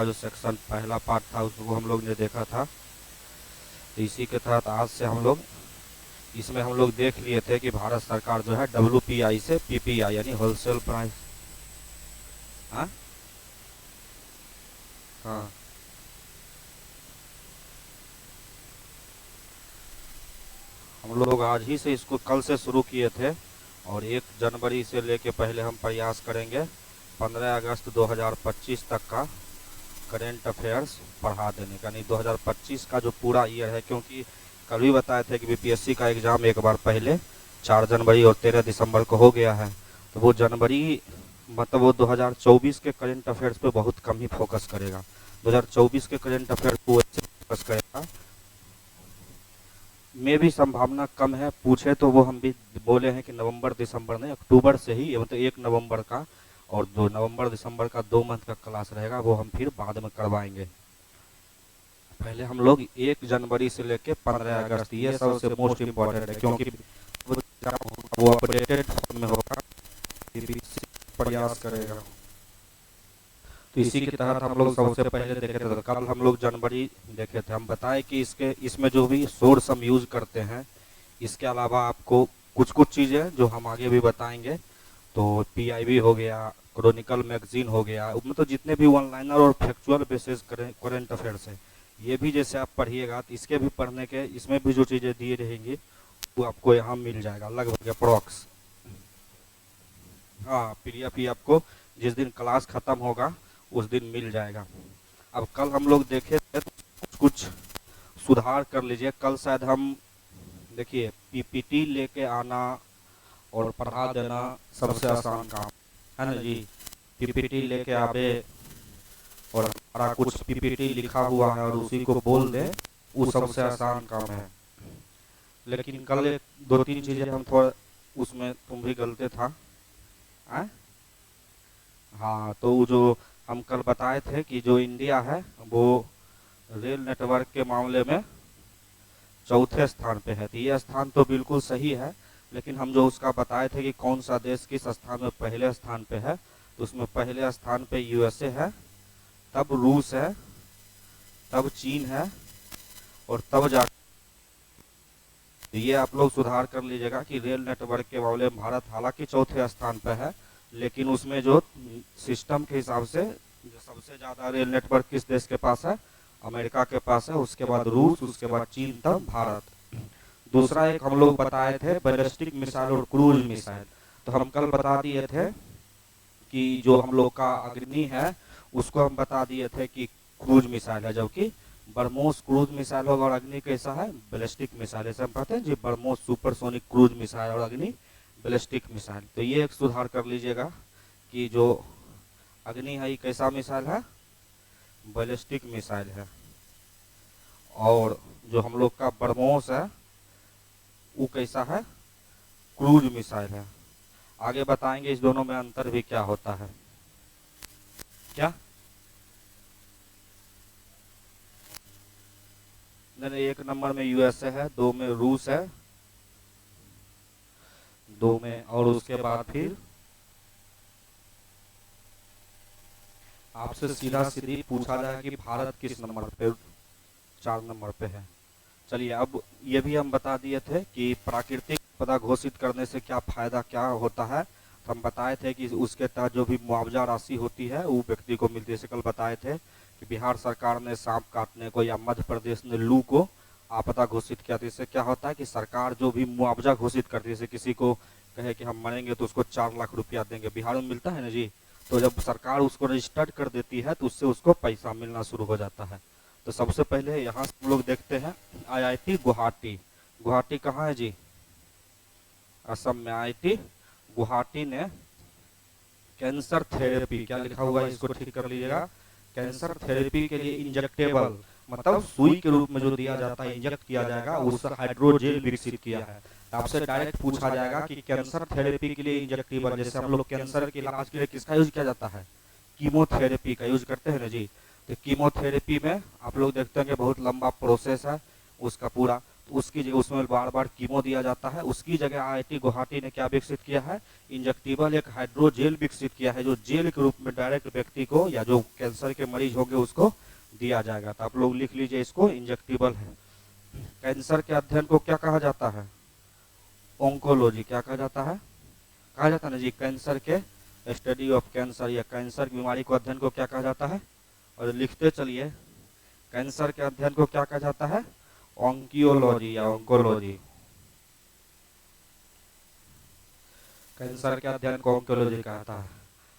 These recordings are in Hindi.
जो सेक्शन पहला पार्ट था उसको हम लोग ने देखा था। तो इसी के तहत आज से हम लोग इसमें हम लोग देख लिए थे कि भारत सरकार जो है WPI से PPI यानी होलसेल प्राइस। हाँ हाँ हम लोग आज ही से इसको कल से शुरू किए थे और 1 जनवरी से लेके पहले हम प्रयास करेंगे 15 अगस्त 2025 तक का करेंट अफेयर्स पढ़ा देने का। नहीं 2025 का जो पूरा ईयर है, क्योंकि कल भी बताए थे कि BPSC का एग्ज़ाम एक बार पहले 4 जनवरी और 13 दिसंबर को हो गया है। तो वो जनवरी मतलब वो 2024 के करेंट अफेयर्स पे बहुत कम ही फोकस करेगा। 2024 के करेंट अफेयर्स को ऐसे फोकस करेगा में भी संभावना कम है। पूछे तो वो हम भी बोले हैं कि नवंबर दिसंबर नहीं, अक्टूबर से ही मतलब 1 नवंबर का और 2 नवंबर दिसंबर का 2 मंथ का क्लास रहेगा, वो हम फिर बाद में करवाएंगे। पहले हम लोग 1 जनवरी से लेके 15 अगस्त ये सबसे मोस्ट इम्पोर्टेंट है, क्योंकि वो अपडेटेड में होगा, प्रयास करेगा। तो इसी के तहत हम लोग सबसे पहले देखे थे। तो कल हम लोग जनवरी देखे थे। हम बताए कि इसमें जो भी सोर्स हम यूज़ करते हैं, इसके अलावा आपको कुछ कुछ चीज़ें जो हम आगे भी बताएंगे। तो PIB हो गया, क्रॉनिकल मैगजीन हो गया, मतलब जितने भी ऑनलाइनर और फैक्चुअल बेसिस करेंट अफेयर्स है, ये भी जैसे आप पढ़िएगा तो इसके भी पढ़ने के इसमें भी जो चीज़ें दी रहेंगी वो आपको यहाँ मिल जाएगा लगभग अप्रॉक्स। हाँ PDF ही आपको जिस दिन क्लास ख़त्म होगा उस दिन मिल जाएगा। अब कल हम लोग देखे थे तो कुछ सुधार कर लीजिए। कल शायद हम देखिए PPT लेके आना और पढ़ा देना सबसे आसान काम है ना जी। PPT लेके आवे और हमारा कुछ PPT लिखा हुआ है और उसी को बोल दे, वो सबसे आसान काम है। लेकिन कल एक दो तीन चीज़ें हम थोड़ा उसमें तुम भी गलते था। आ? हाँ तो वो जो हम कल बताए थे कि जो इंडिया है वो रेल नेटवर्क के मामले में चौथे स्थान पे है। तो ये स्थान तो बिल्कुल सही है, लेकिन हम जो उसका बताए थे कि कौन सा देश किस स्थान में पहले स्थान पे है, तो उसमें पहले स्थान पे USA है, तब रूस है, तब चीन है और तब जा। तो ये आप लोग सुधार कर लीजिएगा कि रेल नेटवर्क के मामले में भारत हालांकि चौथे स्थान पे है, लेकिन उसमें जो सिस्टम के हिसाब से जो सबसे ज़्यादा रेल नेटवर्क किस देश के पास है, अमेरिका के पास है, उसके बाद रूस, उसके बाद चीन, तब भारत। दूसरा एक हम लोग बताए थे बैलिस्टिक मिसाइल और क्रूज मिसाइल। तो हम कल बता दिए थे कि जो हम लोग का अग्नि है उसको हम बता दिए थे कि क्रूज मिसाइल है, जबकि ब्रह्मोस क्रूज मिसाइल होगा और अग्नि कैसा है, बैलिस्टिक मिसाइल। ऐसे हम कहते हैं जी ब्रह्मोस सुपरसोनिक क्रूज मिसाइल और अग्नि बैलिस्टिक मिसाइल। तो ये एक सुधार कर लीजिएगा कि जो अग्नि है ये कैसा मिसाइल है, बैलिस्टिक मिसाइल है, और जो हम लोग का ब्रह्मोस है वो कैसा है, क्रूज मिसाइल है। आगे बताएंगे इस दोनों में अंतर भी क्या होता है। क्या नहीं, 1 नंबर में USA है, 2 में रूस है, 2 में, और उसके बाद फिर आपसे सीधा सीधी पूछा जाए कि भारत किस नंबर पे, 4 नंबर पे है। चलिए अब ये भी हम बता दिए थे कि प्राकृतिक आपदा घोषित करने से क्या फायदा क्या होता है। तो हम बताए थे कि उसके तहत जो भी मुआवजा राशि होती है वो व्यक्ति को मिलती है। जैसे कल बताए थे कि बिहार सरकार ने सांप काटने को या मध्य प्रदेश ने लू को आपदा घोषित किया। तो इससे क्या होता है कि सरकार जो भी मुआवजा घोषित करती है, जैसे किसी को कहे कि हम मरेंगे तो उसको 4 लाख रुपया देंगे, बिहार में मिलता है ना जी। तो जब सरकार उसको रजिस्टर्ड कर देती है तो उससे उसको पैसा मिलना शुरू हो जाता है। तो सबसे पहले यहाँ से हम लोग देखते हैं IIT गुवाहाटी। गुवाहाटी कहाँ है जी, असम में। IIT गुवाहाटी ने कैंसर थेरेपी, क्या लिखा हुआ है इसको ठीक कर लीजिएगा, कैंसर थेरेपी के लिए इंजेक्टेबल मतलब सुई के रूप में जो दिया जाता है, इंजेक्ट किया जाएगा, उस हाइड्रोजेल विकसित किया है। आपसे डायरेक्ट पूछा जाएगा कि कैंसर थेरेपी के लिए इंजेक्टेबल, जैसे हम लोग कैंसर के इलाज के लिए किसका यूज किया जाता है, कीमोथेरेपी का यूज करते हैं ना जी। तो कीमोथेरेपी में आप लोग देखते हैं कि बहुत लंबा प्रोसेस है उसका पूरा। तो उसकी जगह उसमें बार बार कीमो दिया जाता है। उसकी जगह आईआईटी गुवाहाटी ने क्या विकसित किया है, इंजेक्टेबल एक हाइड्रोजेल विकसित किया है, जो जेल के रूप में डायरेक्ट व्यक्ति को या जो कैंसर के मरीज होंगे उसको दिया जाएगा। तो आप लोग लिख लीजिए इसको, इंजेक्टेबल है। कैंसर के अध्ययन को क्या कहा जाता है, ऑन्कोलॉजी। क्या कहा जाता है, कहा जाता है ना जी, कैंसर के स्टडी ऑफ कैंसर या कैंसर की बीमारी को अध्ययन को क्या कहा जाता है। और लिखते चलिए, कैंसर के अध्ययन को क्या कहा जाता है, ऑन्कियोलॉजी या ऑन्कोलॉजी। कैंसर के अध्ययन को ऑन्कोलॉजी कहता है।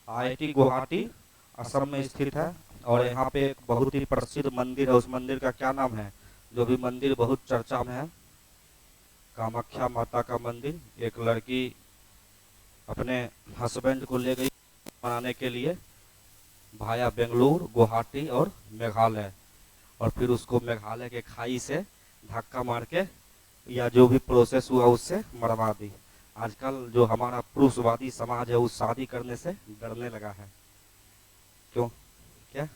आईआईटी गुवाहाटी असम में स्थित है और यहाँ पे एक बहुत ही प्रसिद्ध मंदिर है। उस मंदिर का क्या नाम है, जो भी मंदिर बहुत चर्चा में है, कामाख्या माता का मंदिर। एक लड़की अपने हस्बैंड को ले गई मनाने के लिए भाया बेंगलुरु, गुवाहाटी और मेघालय, और फिर उसको मेघालय के खाई से धक्का मार के या जो भी प्रोसेस हुआ उससे मरवा दी। आजकल जो हमारा पुरुषवादी समाज है उस शादी करने से डरने लगा है। क्यों, क्या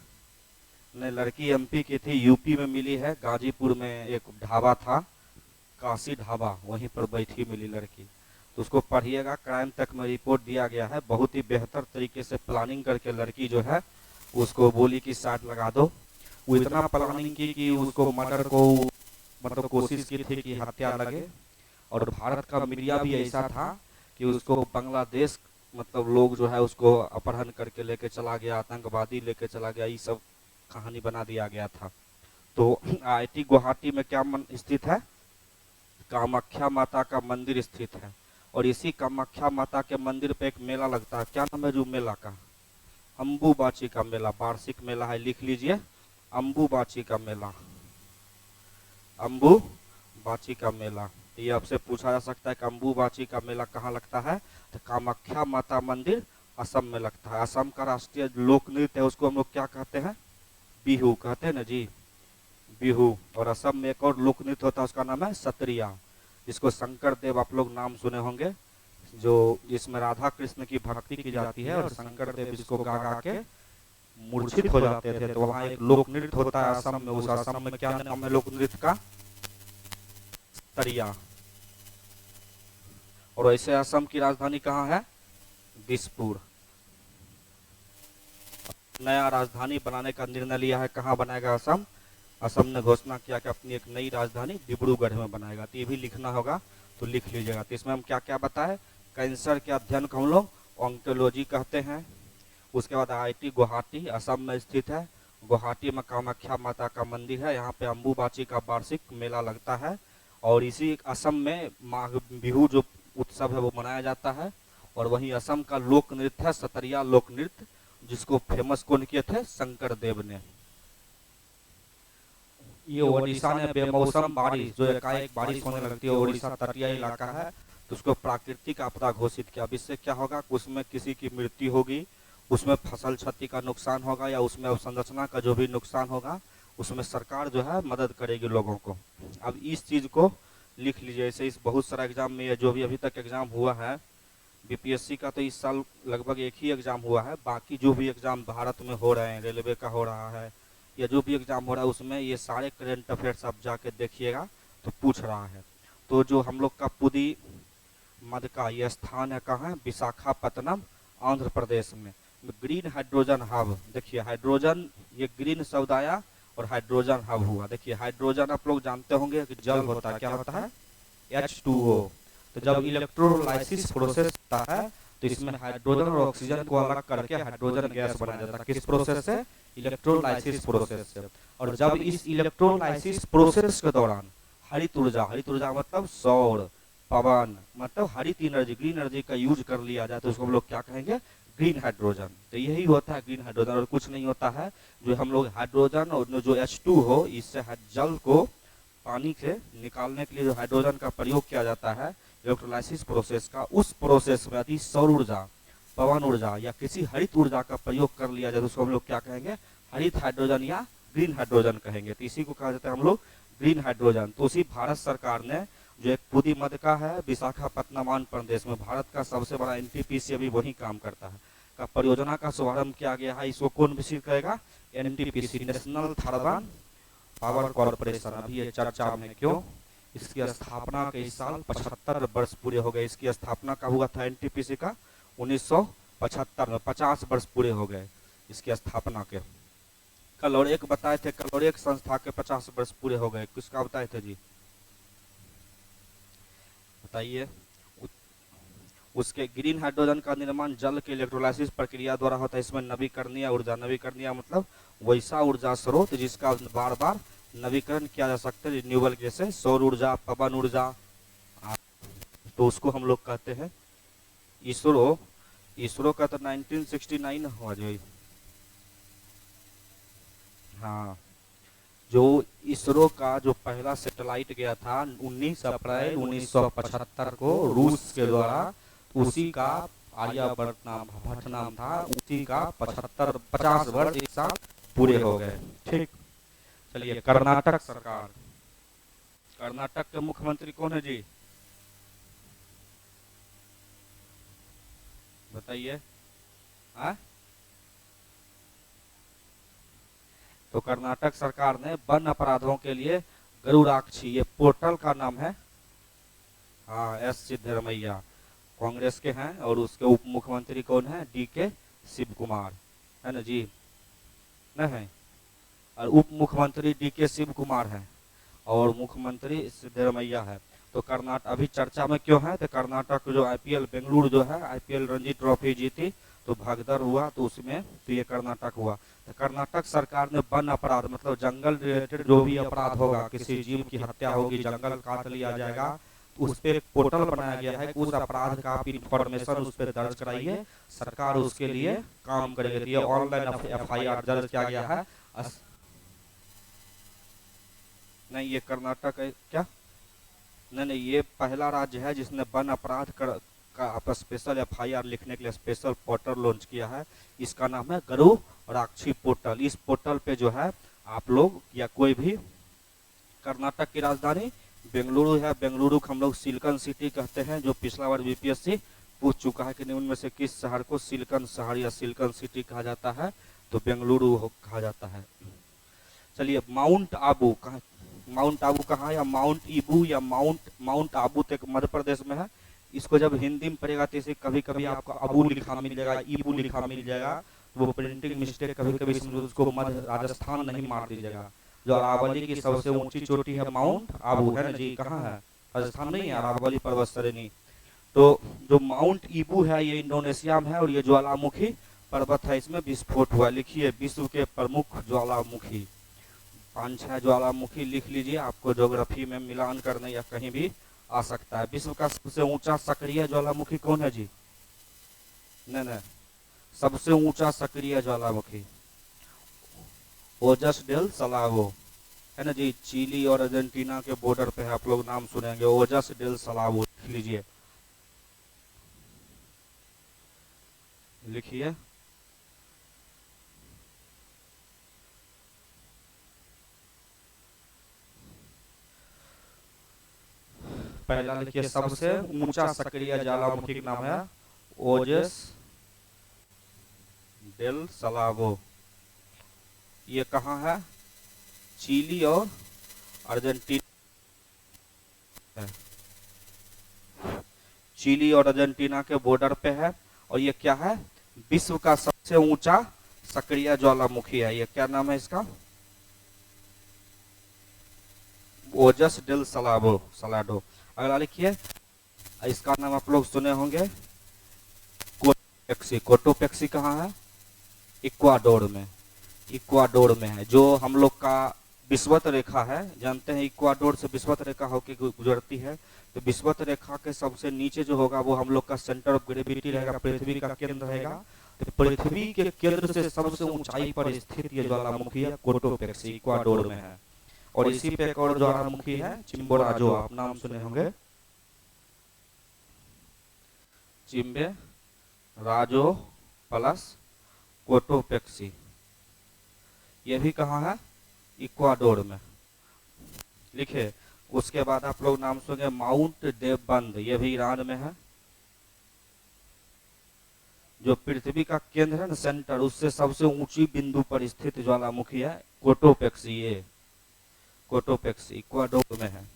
नहीं, लड़की एमपी की थी, यूपी में मिली है, गाजीपुर में एक ढाबा था, काशी ढाबा, वहीं पर बैठी मिली लड़की। तो उसको पढ़िएगा, क्राइम तक में रिपोर्ट दिया गया है। बहुत ही बेहतर तरीके से प्लानिंग करके लड़की जो है उसको बोली कि साथ लगा दो। वो इतना प्लानिंग की कि उसको मर्डर को मतलब कोशिश की थी कि हत्या लगे। और भारत का मीडिया भी ऐसा था कि उसको बांग्लादेश मतलब लोग जो है उसको अपहरण करके लेके चला गया, आतंकवादी लेके चला गया, ये सब कहानी बना दिया गया था। तो आईआईटी गुवाहाटी में क्या स्थित है, कामाख्या माता का मंदिर स्थित है। और इसी कामाख्या माता के मंदिर पे एक मेला लगता है। क्या नाम है जो मेला का, अम्बुबाची का मेला, वार्षिक मेला है, लिख लीजिए, अम्बुबाची का मेला, अम्बुबाची का मेला। ये आपसे पूछा जा सकता है कि अम्बुबाची का मेला कहाँ लगता है, तो कामाख्या माता मंदिर असम में लगता है। असम का राष्ट्रीय लोक नृत्य है, उसको हम लोग क्या कहते हैं, बिहू कहते हैं ना जी, बिहू। और असम में एक और लोक नृत्य होता है, उसका नाम है सत्रिया, जिसको शंकर देव आप लोग नाम सुने होंगे, जो जिसमें राधा कृष्ण की भक्ति की जाती है और शंकर देव इसको गा गा के मूर्छित हो जाते थे। तो वहाँ एक लोक नृत्य होता है असम में। उस असम में क्या नाम है लोक नृत्य का, सत्रिया। और ऐसे असम की राजधानी कहाँ है, दिसपुर। नया राजधानी बनाने का निर्णय लिया है, कहाँ बनाएगा असम, असम ने घोषणा किया कि अपनी एक नई राजधानी डिब्रूगढ़ में बनाएगा। तो ये भी लिखना होगा, तो लिख लीजिएगा। तो इसमें हम क्या क्या बताए, कैंसर के अध्ययन को हम लोग ऑन्कोलॉजी कहते हैं। उसके बाद आईआईटी गुवाहाटी असम में स्थित है। गुवाहाटी में कामाख्या माता का मंदिर है, यहाँ पे अम्बुबाची का वार्षिक मेला लगता है। और इसी असम में माघ बिहू जो उत्सव है वो मनाया जाता है। और वहीं असम का लोक नृत्य है सतरिया लोक नृत्य, जिसको फेमस कौन किए थे, शंकर देव ने। ये ओडिशा ने बेमौसम बारिश, जो एकाएक बारिश होने लगती है, ओडिशा तटीय इलाका है, तो उसको प्राकृतिक आपदा घोषित किया। अब इससे क्या होगा, उसमें किसी की मृत्यु होगी, उसमें फसल क्षति का नुकसान होगा, या उसमें अवसंरचना का जो भी नुकसान होगा उसमें सरकार जो है मदद करेगी लोगों को। अब इस चीज को लिख लीजिए। ऐसे इस बहुत सारा एग्जाम में ये जो भी अभी तक एग्जाम हुआ है बीपीएससी का, तो इस साल लगभग एक ही एग्जाम हुआ है। बाकी जो भी एग्जाम भारत में हो रहे हैं, रेलवे का हो रहा है या जो भी एग्जाम हो रहा है, उसमें ये सारे करंट अफेयर्स आप जाके देखिएगा तो पूछ रहा है। तो जो हम लोग का पुदी मध्य का ये स्थान है कहाँ है, विशाखापत्तनम आंध्र प्रदेश में। ग्रीन हाइड्रोजन हब, देखिए हाइड्रोजन, ये ग्रीन शब्द आया और हाइड्रोजन हब हुआ। देखिए हाइड्रोजन आप लोग जानते होंगे कि जल होता है, क्या होता है, H2O। तो जब इलेक्ट्रोलाइसिस प्रोसेस होता है तो इसमें हाइड्रोजन और ऑक्सीजन को अलग करके हाइड्रोजन गैस बनाया जाता है। किस प्रोसेस से, इलेक्ट्रोलाइसिस प्रोसेस से। और जब इस इलेक्ट्रोलाइसिस प्रोसेस के दौरान हरित ऊर्जा, हरित ऊर्जा मतलब सौर, पवन मतलब हरित एनर्जी, ग्रीन एनर्जी का यूज कर लिया जाए तो उसको हम लोग क्या कहेंगे, ग्रीन हाइड्रोजन। तो यही होता है ग्रीन हाइड्रोजन, और कुछ नहीं होता है। जो हम लोग हाइड्रोजन और जो H2 हो, इससे जल को पानी से निकालने के लिए जो हाइड्रोजन का प्रयोग किया जाता है इलेक्ट्रोलाइसिस प्रोसेस का, उस प्रोसेस में यदि सौर ऊर्जा, पवन ऊर्जा या किसी हरित ऊर्जा का प्रयोग कर लिया जाए तो उसको हम लोग क्या कहेंगे, हरित हाइड्रोजन या ग्रीन हाइड्रोजन कहेंगे। तो इसी को कहा जाता है हम लोग ग्रीन हाइड्रोजन। तो उसी भारत सरकार ने जो एक पुदी मध्य का है विशाखापत्तनम आंध्र प्रदेश में, भारत का सबसे बड़ा एनटीपीसी अभी वही काम करता है, का परियोजना का शुभारंभ किया गया है। इसको कौन विकसित करेगा, NTPC, national thermal power corporation. अभी ये चर्चा में क्यों, इसकी स्थापना के इस साल 75 वर्ष पूरे हो गए। इसकी स्थापना कब हुआ था एनटीपीसी का? 1975 में, 50 वर्ष पूरे हो गए इसकी स्थापना के। कल और एक बताए थे, कल और एक संस्था के 50 वर्ष पूरे हो गए, किसका बताए थे जी? बताइए। उसके ग्रीन हाइड्रोजन का निर्माण जल के इलेक्ट्रोलाइसिस प्रक्रिया द्वारा होता है। इसमें नवीकरणीय ऊर्जा, नवीकरणीय मतलब वैसा ऊर्जा स्रोत जिसका बार बार नवीकरण किया जा सकता है, रिन्यूएबल, जैसे सौर ऊर्जा, पवन ऊर्जा, तो उसको हम लोग कहते हैं इसरो। इसरो का तो 1969 हुआ जो, हाँ, जो इसरो का जो पहला सैटेलाइट गया था 19 अप्रैल 1975 को रूस के द्वारा, उसी का आर्यभट्ट नाम, भट्ट नाम था, उसी का 50 वर्ष एक साल पूरे हो गए। ठीक, चलिए। कर्नाटक सरकार, कर्नाटक के मुख्यमंत्री कौन है जी? बताइए। तो कर्नाटक सरकार ने वन अपराधों के लिए गरुड़ाक्षी, ये पोर्टल का नाम है, हाँ, एस सिद्धरमैया कांग्रेस के हैं, और उसके उप मुख्यमंत्री कौन है? डीके शिव कुमार, है ना जी? नहीं, और उप मुख्यमंत्री डीके शिव कुमार है और मुख्यमंत्री सिद्धरमैया है। तो कर्नाटक अभी चर्चा में क्यों है? तो कर्नाटक जो आईपीएल बेंगलुरु जो है, आईपीएल रणजी ट्रॉफी जीती, तो भगदड़ हुआ, तो उसमें तो ये कर्नाटक हुआ। तो कर्नाटक सरकार ने वन अपराध मतलब जंगल रिलेटेड जो भी अपराध होगा, किसी जीव की हत्या होगी, जंगल काट लिया जाएगा, तो उस पर एक पोर्टल बनाया गया है, उस अपराध का आप इंफॉर्मेशन उस पर दर्ज कराइए, सरकार उसके लिए काम करेगी। ये ऑनलाइन एफआईआर दर्ज किया गया है। नहीं, ये कर्नाटक है क्या? नहीं, ये पहला राज्य है जिसने वन अपराध का स्पेशल एफआईआर लिखने के लिए स्पेशल पोर्टल लॉन्च किया है। इसका नाम है गरुड़ाक्षी पोर्टल। इस पोर्टल पे जो है आप लोग या कोई भी, कर्नाटक की राजधानी बेंगलुरु है, बेंगलुरु को हम लोग सिलिकॉन सिटी कहते हैं, जो पिछला बार बीपीएससी पूछ चुका है कि उनमें से किस शहर को सिलिकॉन शहर या सिलिकॉन सिटी कहा जाता है, तो बेंगलुरु कहा जाता है। चलिए, माउंट आबू कहाँ, माउंट आबू कहाँ है? या माउंट ईबू या माउंट आबू तक मध्य प्रदेश में है। इसको जब हिंदी में पढ़ेगा तो इसे कभी कभी आपको अबू लिखा मिल जाएगा, ईबू लिखा मिल जाएगा, तो वो प्रिंटिंग मिस्टेक कभी कभी समझो, उसको मध्य राजस्थान नहीं मार दीजिएगा। जो अरावली की सबसे ऊंची चोटी है माउंट आबू, है ना जी? कहाँ है? राजस्थान नहीं है, अरावली पर्वत श्रेणी। तो जो माउंट ईबू है ये इंडोनेशिया में है, और ये ज्वालामुखी पर्वत है, इसमें विस्फोट हुआ। लिखिए, विश्व के प्रमुख ज्वालामुखी, 5-6 ज्वालामुखी लिख लीजिए, आपको ज्योग्राफी में मिलान करने या कहीं भी आ सकता है। विश्व का सबसे ऊंचा सक्रिय ज्वालामुखी कौन है जी? नहीं, सबसे ऊंचा सक्रिय ज्वालामुखी ओजस डेल सलावो, है ना जी? चिली और अर्जेंटीना के बॉर्डर पे है, आप लोग नाम सुनेंगे, ओजस डेल सलावो, लिख लीजिए, लिखिए। पहला लिखिए, सबसे ऊंचा सक्रिय ज्वालामुखी का नाम है ओजस डेल सलावो। ये कहाँ है? चिली और अर्जेंटीना, चिली और अर्जेंटीना के बॉर्डर पे है। और ये क्या है? विश्व का सबसे ऊंचा सक्रिय ज्वालामुखी है। ये क्या नाम है इसका? ओजस डेल सलावो, सलाडो। अगला लिखिए, इसका नाम आप लोग सुने होंगे कोटोपेक्सी। कोटोपेक्सी कहाँ है? इक्वाडोर में, इक्वाडोर में है। जो हम लोग का विषुवत रेखा है, जानते हैं इक्वाडोर से विषुवत रेखा होकर गुजरती है, तो विषुवत रेखा के सबसे नीचे जो होगा वो हम लोग का सेंटर ऑफ ग्रेविटी रहेगा, पृथ्वी का केंद्र रहेगा। तो पृथ्वी के केंद्र से सबसे ऊंचाई पर स्थित ये ज्वालामुखी है कोटोपेक्सी, इक्वाडोर में है। और इसी पे एक और ज्वालामुखी है चिम्बोराजो, आप नाम सुने होंगे, चिम्बे राजो प्लस कोटोपेक्सी। ये भी कहाँ है? इक्वाडोर में, लिखे। उसके बाद आप लोग नाम सुनेंगे माउंट देवबंद, ये भी ईरान में है। जो पृथ्वी का केंद्र है ना, सेंटर, उससे सबसे ऊंची बिंदु पर स्थित ज्वालामुखी है कोटोपेक्सी। ये कोटोपेक्सी इक्वाडोर में है।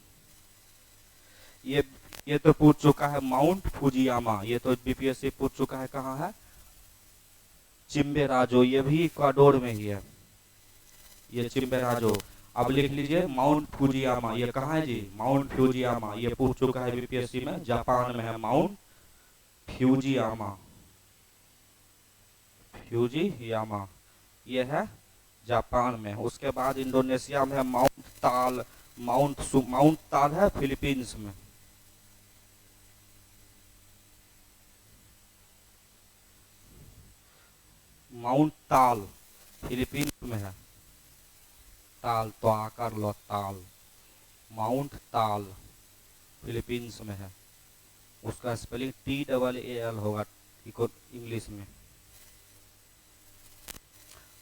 ये ये तो पूछ चुका है माउंट फुजियामा, ये तो बीपीएससी पूछ चुका है। कहाँ है? चिम्बेराजो, ये भी इक्वाडोर में ही है, ये चिम्बेराजो। अब लिख लीजिए माउंट फुजियामा, ये कहाँ है जी? माउंट फ्यूजियामा, ये पूछ चुका है बीपीएससी में, जापान में है माउंट फ्यूजियामा। फ्यूजियामा ये है जापान में। उसके बाद इंडोनेशिया में है माउंट ताल, माउंट ताल है फिलीपींस में। माउंट ताल फिलीपींस में है। ताल तो आकर लो ताल, माउंट ताल फिलीपींस में है। उसका स्पेलिंग TAAL होगा इंग्लिश में।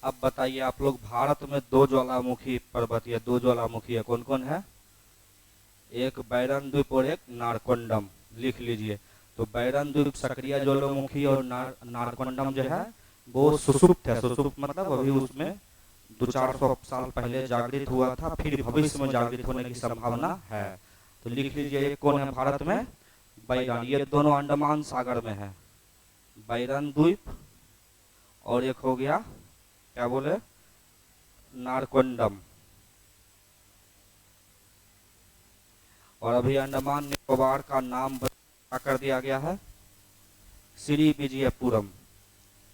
अब बताइए आप लोग, भारत में दो ज्वालामुखी पर्वतीय, दो ज्वालामुखी है, कौन कौन है? एक बैरन द्वीप और एक नारकोंडम, लिख लीजिए। तो बैरन द्वीप सक्रिय ज्वालामुखी और नारकोंडम जो है वो सुसुप्त है। सुसुप्त मतलब अभी उसमें 200-400 साल पहले जागृत हुआ था, फिर भविष्य में जागृत होने की संभावना है। तो लिख लीजिए, एक कौन है भारत में? बैरन, ये दोनों अंडमान सागर में है, बैरन द्वीप, और एक हो गया क्या बोले, नारकोंडम। और अभी अंडमान निकोबार का नाम क्या कर दिया गया है? श्री विजयपुरम,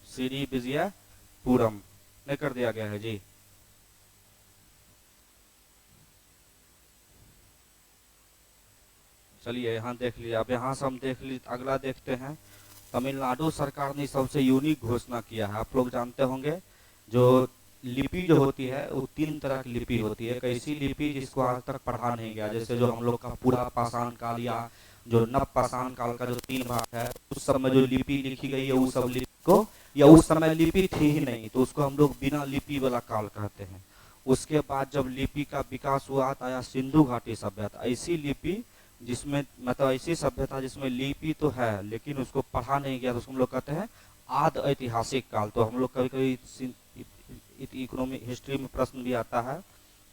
श्री विजयपुरम नहीं कर दिया गया है जी। चलिए यहाँ देख लीजिए। अब यहाँ से हम देख लीजिए, अगला देखते हैं। तमिलनाडु सरकार ने सबसे यूनिक घोषणा किया है। आप लोग जानते होंगे जो लिपि जो होती है वो 3 तरह की लिपि होती है। एक ऐसी लिपि जिसको आज तक पढ़ा नहीं गया, जैसे जो हम लोग का पूरा पाषाण काल या जो नव पाषाण काल का जो 3 भाग है, उस समय जो लिपि लिखी गई है उस सब लिपि को, या उस समय लिपि थी ही नहीं तो उसको हम लोग बिना लिपि वाला काल कहते हैं। उसके बाद जब लिपि का विकास हुआ तो आया सिंधु घाटी सभ्यता, ऐसी लिपि जिसमें मतलब ऐसी सभ्यता जिसमें लिपि तो है लेकिन उसको पढ़ा नहीं गया, तो उसको हम लोग कहते हैं आद ऐतिहासिक काल। तो हम लोग कभी कभी इकोनॉमिक हिस्ट्री में प्रश्न भी आता है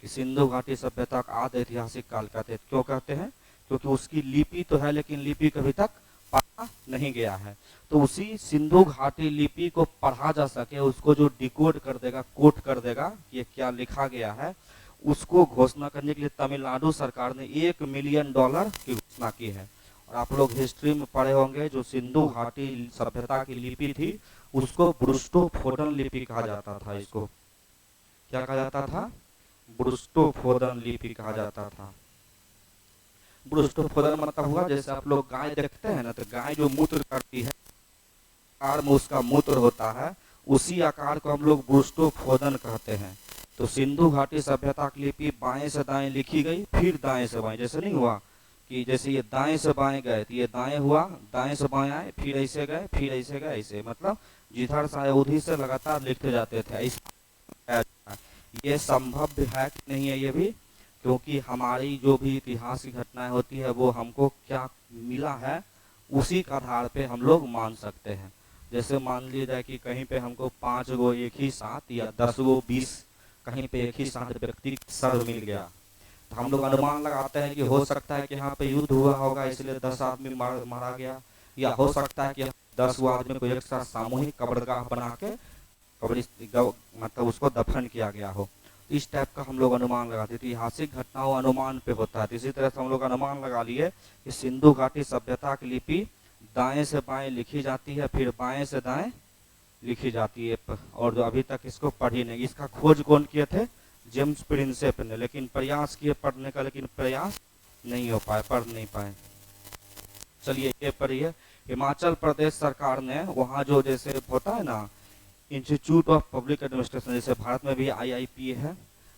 कि सिंधु घाटी सभ्यता का आद ऐतिहासिक काल कहते हैं। क्यों कहते हैं? क्योंकि उसकी लिपि तो है लेकिन लिपि कभी तक पढ़ा नहीं गया है। तो उसी सिंधु घाटी लिपि को पढ़ा जा सके, उसको जो डिकोड कर देगा, कोट कर देगा ये क्या लिखा गया है, उसको घोषणा करने के लिए तमिलनाडु सरकार ने $1 मिलियन की घोषणा की है। और आप लोग हिस्ट्री में पढ़े होंगे जो सिंधु घाटी सभ्यता की लिपि थी उसको ब्रुस्टोफोडन लिपि कहा जाता था। इसको क्या कहा जाता था? ब्रुस्टोफोडन लिपि कहा जाता था। ब्रुस्टोफोडन मतलब हुआ, जैसे आप लोग गाय देखते हैं ना, तो गाय जो मूत्र करती है, आकार में उसका मूत्र होता है, उसी आकार को हम लोग ब्रुस्टोफोडन कहते हैं। तो सिंधु घाटी सभ्यता की लिपि बाएं से दाएं लिखी गई, फिर दाएं से बाएं, जैसे नहीं हुआ कि जैसे ये दाएं से बाएं गए तो ये दाएं हुआ, दाएं से बाएं आए, फिर ऐसे गए, फिर ऐसे गए, ऐसे मतलब जिधर से आए उधर से लगातार लिखते जाते थे। ऐसा ये संभव है कि नहीं है ये भी, क्योंकि हमारी जो भी इतिहास की घटनाएं होती है वो हमको क्या मिला है उसी के आधार पे हम लोग मान सकते हैं। जैसे मान लिया जाए कि कहीं पे हमको 5 गो एक ही साथ या 10 गो 20 कहीं पे एक ही साथ व्यक्ति सर मिल गया, तो हम लोग अनुमान लगाते हैं कि हो सकता है कि यहाँ पे युद्ध हुआ होगा इसलिए 10 आदमी मारा गया, या हो सकता है कि 10 आदमी को एक साथ सामूहिक कब्रगाह बना के मतलब उसको दफन किया गया हो। इस टाइप का हम लोग अनुमान लगाते थे। ऐतिहासिक घटनाओं अनुमान पे होता है। तो इसी तरह से हम लोग अनुमान लगा लिए कि सिंधु घाटी सभ्यता की लिपि दाएं से बाएं लिखी जाती है, फिर बाएं से दाएं लिखी जाती है, और जो अभी तक इसको पढ़ी नहीं। इसका खोज कौन किए थे? जेम्स प्रिंसेप ने, लेकिन प्रयास किए पढ़ने का, लेकिन प्रयास नहीं हो पाए, पढ़ नहीं पाए। चलिए ये पढ़िए। हिमाचल प्रदेश सरकार ने वहाँ जो जैसे होता है ना इंस्टीट्यूट ऑफ पब्लिक एडमिनिस्ट्रेशन, जैसे भारत में भी IIP है,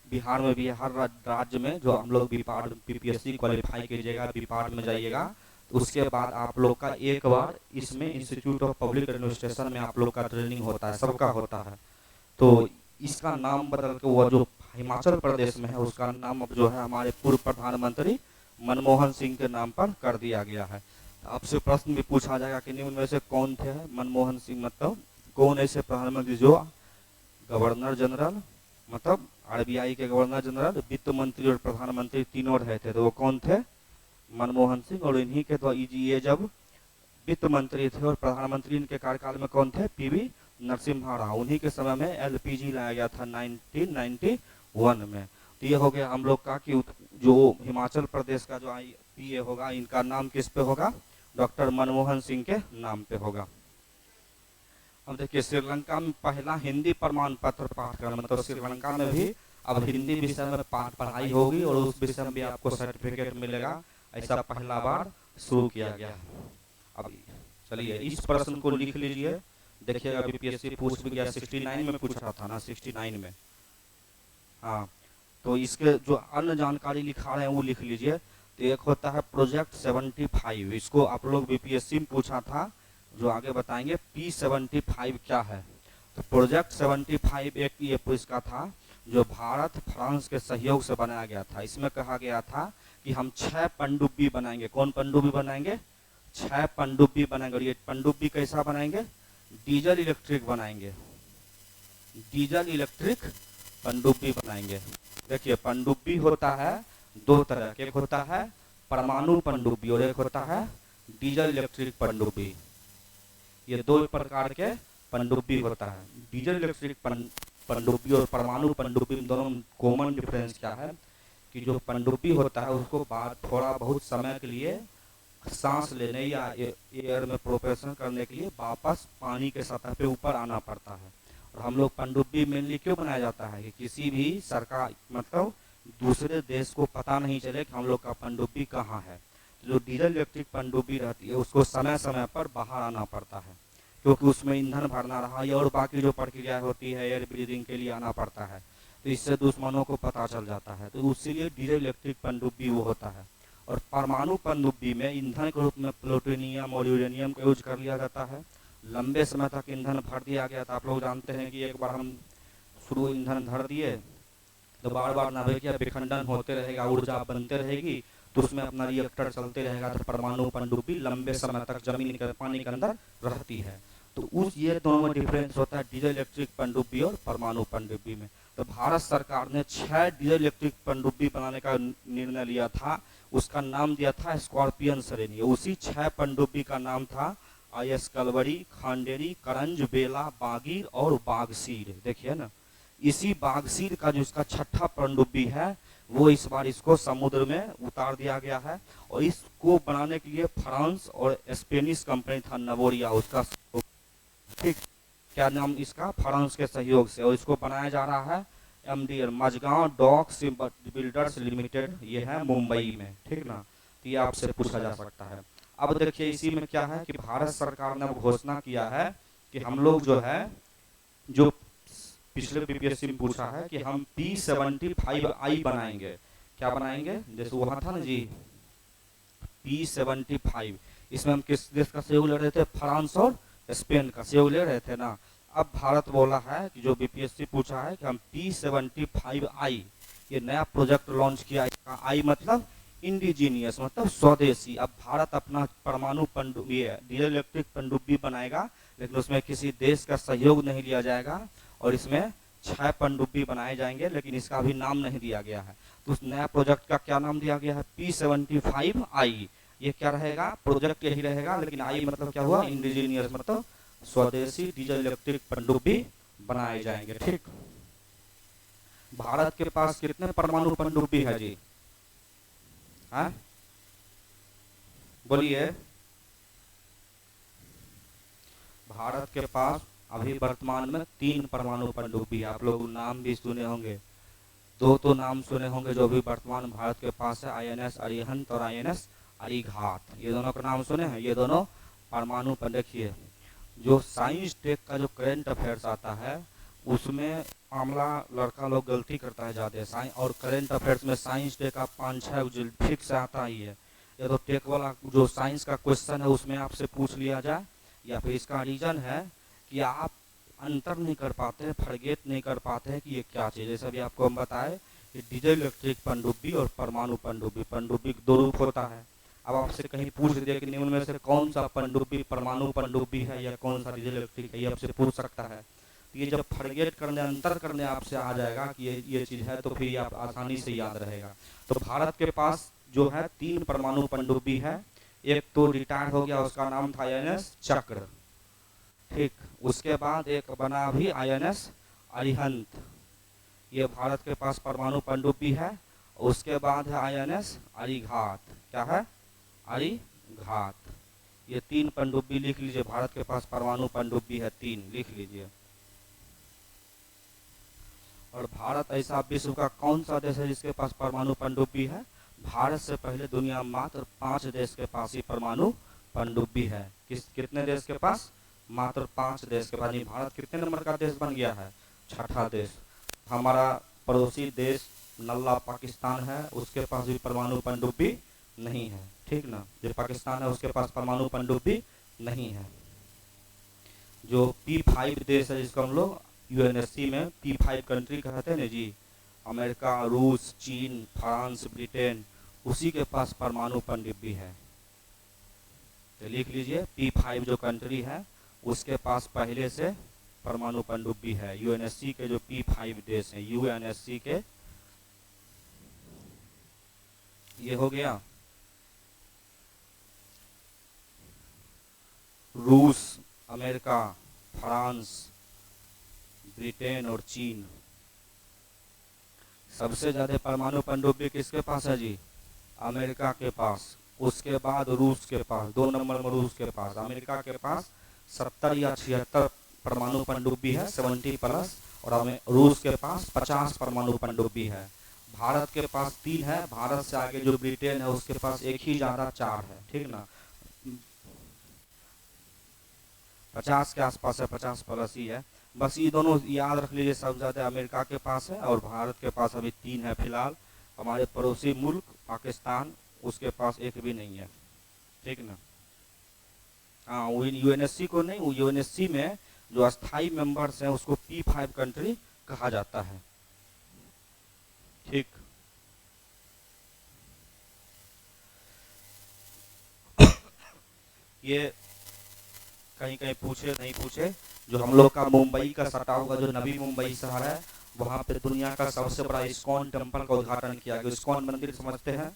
बिहार में भी है, हर राज्य में जो हम लोग PPSC क्वालिफाई कीजिएगा, बीपार्ट में जाइएगा, तो उसके बाद आप लोग का एक बार इसमें इंस्टीट्यूट ऑफ पब्लिक एडमिनिस्ट्रेशन में आप लोग का ट्रेनिंग होता है, सबका होता है। तो इसका नाम बदल के वो जो हिमाचल प्रदेश में है उसका नाम अब जो है हमारे पूर्व प्रधानमंत्री मनमोहन सिंह के नाम पर कर दिया गया है। आपसे प्रश्न भी पूछा जाएगा कि निम्न में से कौन थे मनमोहन सिंह, मतलब कौन ऐसे प्रधानमंत्री जो गवर्नर जनरल, मतलब RBI के गवर्नर जनरल, वित्त मंत्री और प्रधानमंत्री तीनों रहे थे, तो वो कौन थे? मनमोहन सिंह, और इन्हीं के द्वारा ये जब वित्त मंत्री थे और प्रधानमंत्री इनके कार्यकाल में कौन थे, पीवी नरसिम्हा राव, उन्हीं के समय में एलपीजी लाया गया था 1991 में। तो ये हो गया हम लोग का कि जो हिमाचल प्रदेश का जो पीए होगा, इनका नाम किस पे होगा, डॉक्टर मनमोहन सिंह के नाम पे होगा। अब देखिए श्रीलंका में पहला हिंदी प्रमाण पत्र पाठ्यक्रम, मतलब श्रीलंका में भी अब हिंदी विषय में पढ़ाई होगी और उस विषय में भी आपको सर्टिफिकेट मिलेगा, ऐसा पहला बार शुरू किया गया। अब चलिए इस प्रश्न को लिख लीजिए, देखिएगा बीपीएससी पूछ भी गया, 69 में पूछा था ना, 69 में। हाँ, तो इसके जो अन्य जानकारी लिखा रहे हैं वो लिख लीजिए। तो एक होता है प्रोजेक्ट 75, इसको आप लोग बीपीएससी में पूछा था, जो आगे बताएंगे। P75 क्या है, तो प्रोजेक्ट 75 एक ये पुरस्कार था जो भारत फ्रांस के सहयोग से बनाया गया था। इसमें कहा गया था कि हम 6 पनडुब्बी बनाएंगे। कौन पनडुब्बी बनाएंगे, 6 पनडुब्बी बनाएंगे। और ये पनडुब्बी कैसा बनाएंगे, डीजल इलेक्ट्रिक बनाएंगे, डीजल इलेक्ट्रिक पनडुब्बी बनाएंगे। देखिए पनडुब्बी होता है दो तरह के, एक होता है परमाणु पनडुब्बी और एक होता है डीजल इलेक्ट्रिक पनडुब्बी। ये दो प्रकार के पनडुब्बी होता है। डीजल इलेक्ट्रिक पनडुब्बी और परमाणु पनडुब्बी में दोनों कॉमन डिफरेंस क्या है कि जो पनडुब्बी होता है उसको बाद थोड़ा बहुत समय के लिए सांस लेने या एयर में प्रोपेशन करने के लिए वापस पानी के सतह पे ऊपर आना पड़ता है। और हम लोग पनडुब्बी मेनली क्यों बनाया जाता है कि किसी भी सरकार मतलब दूसरे देश को पता नहीं चले कि हम लोग का पनडुब्बी कहाँ है। जो डीजल इलेक्ट्रिक पनडुब्बी रहती है उसको समय समय पर बाहर आना पड़ता है, क्योंकि उसमें ईंधन भरना रहा या और बाकी जो प्रक्रिया होती है एयर ब्रीदिंग के लिए आना पड़ता है, तो इससे दुश्मनों को पता चल जाता है। तो उसीलिए डीजल इलेक्ट्रिक पनडुब्बी वो होता है। और परमाणु पनडुब्बी में ईंधन के रूप में प्लूटोनियम और यूरेनियम का यूज कर लिया जाता है। लंबे समय तक ईंधन भर दिया गया था। आप लोग जानते हैं कि एक बार हम शुरू ईंधन भर दिए तो बार बार नाभिकीय विखंडन होते रहेगा, ऊर्जा बनते रहेगी, तो उसमें अपना रिएक्टर चलते रहेगा। तो परमाणु पनडुब्बी लंबे समय तक जमीन के पानी के अंदर रहती है। तो उस ये दोनों में डिफरेंस होता है डीजल इलेक्ट्रिक पनडुब्बी और परमाणु पनडुब्बी में। तो भारत सरकार ने 6 डीजल इलेक्ट्रिक पनडुब्बी बनाने का निर्णय लिया था। उसका नाम दिया था स्कॉर्पियन श्रेणी। उसी 6 पनडुब्बी का नाम था IS कलवरी, खांडेरी, करंज, बेला, बागीर और बागसीर। देखिए ना, इसी बागसीर का जो इसका 6ठा पनडुब्बी है वो इस बार इसको समुद्र में उतार दिया गया है। और इसको बनाने के लिए फ्रांस और स्पेनिश कंपनी था नवोरिया, उसका ठीक क्या नाम इसका, फ्रांस के सहयोग से। और इसको बनाया जा रहा है MDL Mazagon Dock Builders Limited, ये है मुंबई में, ठीक ना। तो ये आपसे पूछा जा सकता है। अब देखिए इसी में क्या है कि भारत सरकार ने घोषणा किया है कि हम लोग जो है, जो पिछले बीपीएससी में पूछा है कि हम P75I बनाएंगे। क्या बनाएंगे, जैसे वहां था ना जी P75, इसमें हम किस देश का सहयोग ले रहे थे, फ्रांस और स्पेन का सहयोग ले रहे थे ना। अब भारत बोला है कि जो बीपीएससी पूछा है कि हम P75I ये नया प्रोजेक्ट लॉन्च किया। आई मतलब इंडिजीनियस, मतलब स्वदेशी। अब भारत अपना परमाणु पनडुब्बी डीजल इलेक्ट्रिक पनडुब्बी बनाएगा, लेकिन उसमें किसी देश का सहयोग नहीं लिया जाएगा। और इसमें 6 पनडुब्बी बनाए जाएंगे, लेकिन इसका अभी नाम नहीं दिया गया है। तो उस नया प्रोजेक्ट का क्या नाम दिया गया है, P75I। ये क्या रहेगा, प्रोजेक्ट यही रहेगा, लेकिन आई मतलब क्या हुआ, इंडिजीनियस, मतलब स्वदेशी डीजल इलेक्ट्रिक पनडुब्बी बनाए जाएंगे। ठीक, भारत के पास कितने परमाणु पनडुब्बी है जी, हाँ बोलिए। भारत के पास अभी वर्तमान में 3 परमाणु पनडुब्बी है। आप लोग नाम भी सुने होंगे, 2 तो नाम सुने होंगे जो अभी वर्तमान भारत के पास है, INS अरिहंत और INS अरिघात। ये दोनों का नाम सुने हैं, ये दोनों परमाणु पर। देखिए जो साइंस टेक का जो करंट अफेयर्स आता है उसमें मामला लड़का लोग गलती करता है ज़्यादा। साइंस और करंट अफेयर्स में साइंस टेक का 5-6 फिक्स आता ही है। या तो टेक वाला जो साइंस का क्वेश्चन है उसमें आपसे पूछ लिया जाए, या फिर इसका रीजन है कि आप अंतर नहीं कर पाते, फॉरगेट नहीं कर पाते हैं कि ये क्या चीज़ है। जैसे अभी आपको हम बताए कि डीजल इलेक्ट्रिक पनडुब्बी और परमाणु पनडुब्बी, पनडुब्बी 2 रूप होता है। अब आपसे कहीं पूछ दिया कि निम्न में से कौन सा पनडुब्बी परमाणु पनडुब्बी है या कौन सा डीजल इलेक्ट्रिक है, ये आपसे पूछ सकता है। तो ये जब फॉरगेट करने, अंतर करने आपसे आ जाएगा कि ये चीज़ है, तो फिर आप आसानी से याद रहेगा। तो भारत के पास जो है 3 परमाणु पनडुब्बी है। एक तो रिटायर हो गया, उसका नाम था INS चक्र, ठीक। उसके बाद एक बना अभी INS अरिहंत, ये भारत के पास परमाणु पनडुब्बी है। उसके बाद है INS अरिघात, क्या है, अरिघात। ये 3 पनडुब्बी लिख लीजिए, भारत के पास परमाणु पनडुब्बी है 3, लिख लीजिए। और भारत ऐसा विश्व का कौन सा देश है जिसके पास परमाणु पनडुब्बी है? भारत से पहले दुनिया में मात्र 5 देश के पास ही परमाणु पनडुब्बी है। कितने देश के पास? मात्र 5 देश के पास। भारत कितने नंबर का देश बन गया है? 6ठा देश। हमारा पड़ोसी देश नल्ला पाकिस्तान है, उसके पास भी परमाणु पनडुब्बी नहीं है, ठीक ना। जो पाकिस्तान है उसके पास परमाणु पनडुब्बी नहीं है। जो P5 देश है जिसको हम लोग UNSC में P5 कंट्री कहते हैं ना जी, अमेरिका, रूस, चीन, फ्रांस, ब्रिटेन, उसी के पास परमाणु पनडुब्बी है। तो लिख लीजिए P5 जो कंट्री है उसके पास पहले से परमाणु पनडुब्बी है। UNSC के जो P5 देश हैं, UNSC के, ये हो गया रूस, अमेरिका, फ्रांस, ब्रिटेन और चीन। सबसे ज्यादा परमाणु पनडुब्बी किसके पास है जी? अमेरिका के पास। उसके बाद रूस के पास, 2 नंबर में रूस के पास। अमेरिका के पास 70 या 76 परमाणु पनडुब्बी है, 70 प्लस। और रूस के पास 50 परमाणु पनडुब्बी है। भारत के पास 3 है। भारत से आगे जो ब्रिटेन है उसके पास एक ही ज्यादा, 4 है, ठीक ना। 50 के आसपास है, 50 प्लस ही है। बस ये दोनों याद रख लीजिए, सबसे ज्यादा अमेरिका के पास है और भारत के पास अभी 3 है फिलहाल। हमारे पड़ोसी मुल्क पाकिस्तान, उसके पास एक भी नहीं है, ठीक ना। हाँ, वो UNSC को नहीं, UNSC में जो अस्थाई मेंबर्स हैं उसको P5 कंट्री कहा जाता है, ठीक। ये कहीं कहीं पूछे नहीं पूछे, जो हम लोग का मुंबई का सटा हुआ जो नवी मुंबई शहर है, वहाँ पे दुनिया का सबसे बड़ा इस्कॉन टेम्पल का उद्घाटन किया गया। इस्कॉन मंदिर समझते हैं,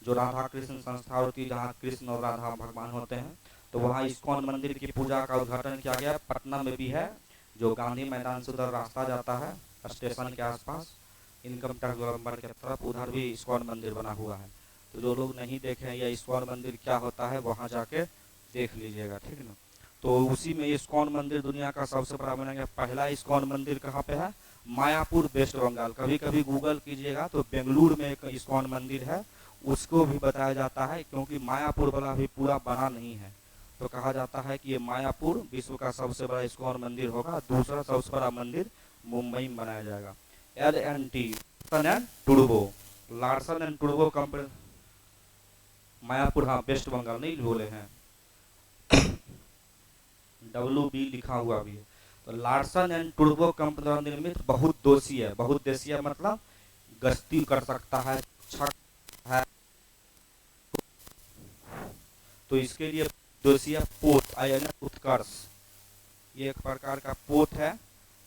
जो राधा कृष्ण संस्था होती है, जहाँ कृष्ण और राधा भगवान होते हैं, तो वहाँ इस्कॉन मंदिर की पूजा का उद्घाटन किया गया। पटना में भी है, जो गांधी मैदान से उधर रास्ता जाता है स्टेशन के आसपास, इनकम टैक्स गोलंबर के तरफ, उधर भी इस्कॉन मंदिर बना हुआ है। तो जो लोग नहीं देखे या इस्कॉन मंदिर क्या होता है, वहाँ जाके देख लीजिएगा, ठीक ना। तो उसी में इस्कॉन मंदिर दुनिया का सबसे बड़ा बना गया। पहला इस्कॉन मंदिर कहाँ पे है? मायापुर, वेस्ट बंगाल। कभी कभी गूगल कीजिएगा तो बेंगलुरु में एक इस्कॉन मंदिर है, उसको भी बताया जाता है, क्योंकि मायापुर वाला भी पूरा बना नहीं है, तो कहा जाता है कि ये मायापुर विश्व का सबसे बड़ा इस्कॉन मंदिर होगा। दूसरा सबसे बड़ा मंदिर मुंबई में बनाया जाएगा। L&T, Larsen and Toubro, Larsen and Toubro company, Mayapur, हाँ वेस्ट बंगाल नहीं बोले हैं, WB लिखा हुआ भी है। तो लार्सन एंड टुडुबो कंपनी द्वारा निर्मित बहुउद्देशीय है। बहुउद्देशीय मतलब गश्ती कर सकता है, है, तो इसके लिए उद्देशीय पोत INS उत्कर्ष, ये एक प्रकार का पोत है।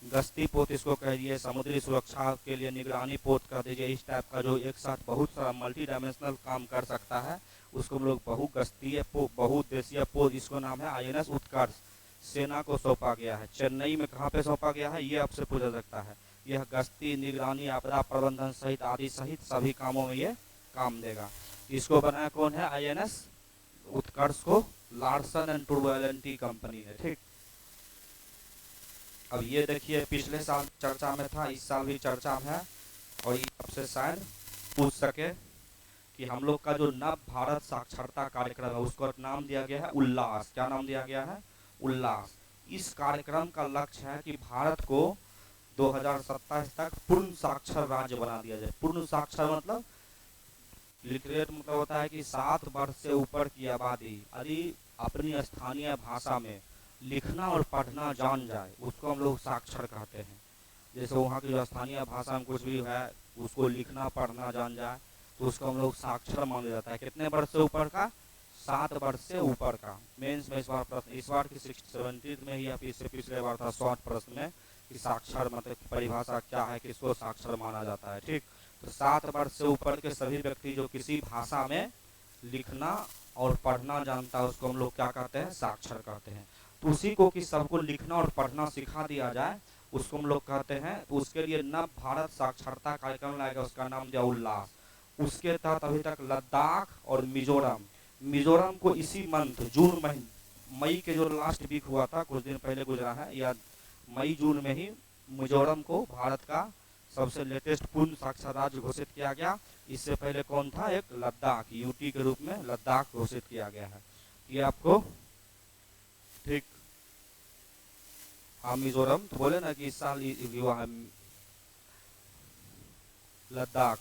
गश्ती पोत इसको कह दिए, समुद्री सुरक्षा के लिए निगरानी पोत कह दीजिए। इस टाइप का जो एक साथ बहुत सारा मल्टी डायमेंशनल काम कर सकता है, उसको हम लोग बहुगश्तीय बहुउद्देशीय पोत, इसको नाम है INS उत्कर्ष। सेना को सौंपा गया है। चेन्नई में कहाँ पे सौंपा गया है, ये आपसे पूछा सकता है। यह गश्ती, निगरानी, आपदा प्रबंधन सहित आदि सहित सभी कामों में ये काम देगा। इसको बनाया कौन है? INS उत्कर्ष को लार्सन एंड टुडुबो L&T कंपनी है, ठीक। अब ये देखिए, पिछले साल चर्चा में था, इस साल भी चर्चा में है, और ये आपसे शायद पूछ सके कि हम लोग का जो नव भारत साक्षरता कार्यक्रम है उसको नाम दिया गया है उल्लास। क्या नाम दिया गया है? उल्लास। इस कार्यक्रम का लक्ष्य है कि भारत को 2027 तक पूर्ण साक्षर राज्य बना दिया जाए। पूर्ण साक्षर मतलब लिटरेट मतलब होता है कि 7 वर्ष से ऊपर की आबादी यदि अपनी स्थानीय भाषा में लिखना और पढ़ना जान जाए, उसको हम लोग साक्षर कहते हैं। जैसे वहाँ की जो स्थानीय भाषा में कुछ भी है उसको लिखना पढ़ना जान जाए, तो उसको हम लोग साक्षर माना जाता है। कितने वर्ष से ऊपर का? 7 वर्ष से ऊपर का। मेंस में इस बार प्रश्न, इस बार की 17 में ही, इससे पिछले बार था शॉर्ट प्रश्न में कि साक्षर मतलब परिभाषा क्या है, किसको साक्षर माना जाता है, ठीक। तो 7 वर्ष से ऊपर के सभी व्यक्ति जो किसी भाषा में लिखना और पढ़ना जानता है उसको हम लोग क्या कहते हैं, साक्षर कहते हैं। तो उसी को कि सबको लिखना और पढ़ना सिखा दिया जाए उसको हम लोग कहते हैं। तो उसके लिए नव भारत साक्षरता कार्यक्रम लाएगा, उसका नाम दिया उल्लास। उसके तहत अभी तक लद्दाख और मिजोरम को इसी मंथ जून महीने मई के जो लास्ट वीक हुआ था कुछ दिन पहले गुजरा है, या मई जून में ही मिजोरम को भारत का सबसे लेटेस्ट पूर्ण साक्षर राज्य घोषित किया गया। इससे पहले कौन था, एक लद्दाख, यूटी के रूप में लद्दाख घोषित किया गया है। ये आपको ठीक, हाँ मिजोरम तो बोले ना कि इस साल हुआ है लद्दाख,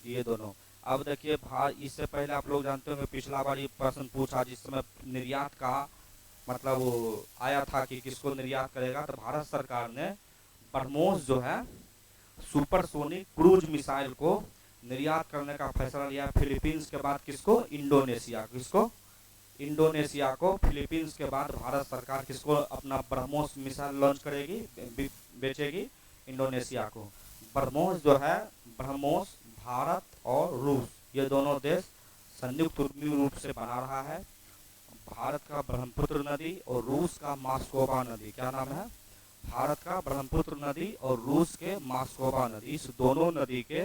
ये दोनों। अब देखिए इससे पहले आप लोग जानते होंगे पिछला बार ये प्रश्न पूछा जिस समय निर्यात का मतलब वो आया था कि किसको निर्यात करेगा, तो भारत सरकार ने ब्रह्मोस जो है सुपरसोनिक क्रूज मिसाइल को निर्यात करने का फैसला लिया। फिलीपींस के बाद किसको, इंडोनेशिया को फिलीपींस के बाद भारत सरकार किसको अपना ब्रह्मोस मिसाइल लॉन्च करेगी, बेचेगी, इंडोनेशिया को। ब्रह्मोस जो है, ब्रह्मोस भारत और रूस ये दोनों देश संयुक्त रूप से बना रहा है। भारत का ब्रह्मपुत्र नदी और रूस का मास्कोवा नदी, क्या नाम है, भारत का ब्रह्मपुत्र नदी और रूस के मास्कोवा नदी, इस दोनों नदी के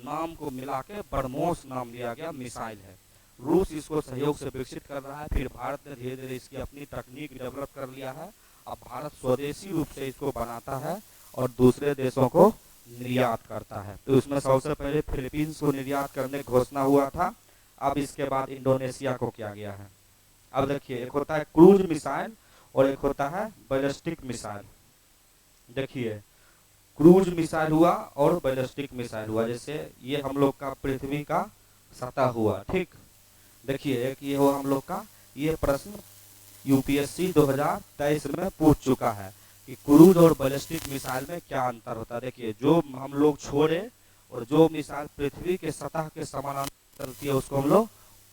नाम को मिला के ब्रह्मोस नाम दिया गया मिसाइल है। रूस इसको सहयोग से विकसित कर रहा है, फिर भारत ने धीरे धीरे इसकी अपनी तकनीक डेवलप कर लिया है। अब भारत स्वदेशी रूप से इसको बनाता है और दूसरे देशों को निर्यात करता है। तो इसमें सबसे पहले फिलीपींस को निर्यात करने की घोषणा हुआ था, अब इसके बाद इंडोनेशिया को किया गया है। अब देखिए एक होता है क्रूज मिसाइल और एक होता है बैलिस्टिक मिसाइल। देखिए क्रूज मिसाइल हुआ और बैलिस्टिक मिसाइल हुआ, जैसे ये हम लोग का पृथ्वी का सतह हुआ, ठीक। देखिए एक ये हो हम लोग का, ये प्रश्न यूपीएससी 2023 में पूछ चुका है कि क्रूज और बैलिस्टिक मिसाइल में क्या अंतर होता है। देखिए जो हम लोग छोड़े और जो मिसाइल पृथ्वी के सतह के समानांतर चलती है उसको हम लोग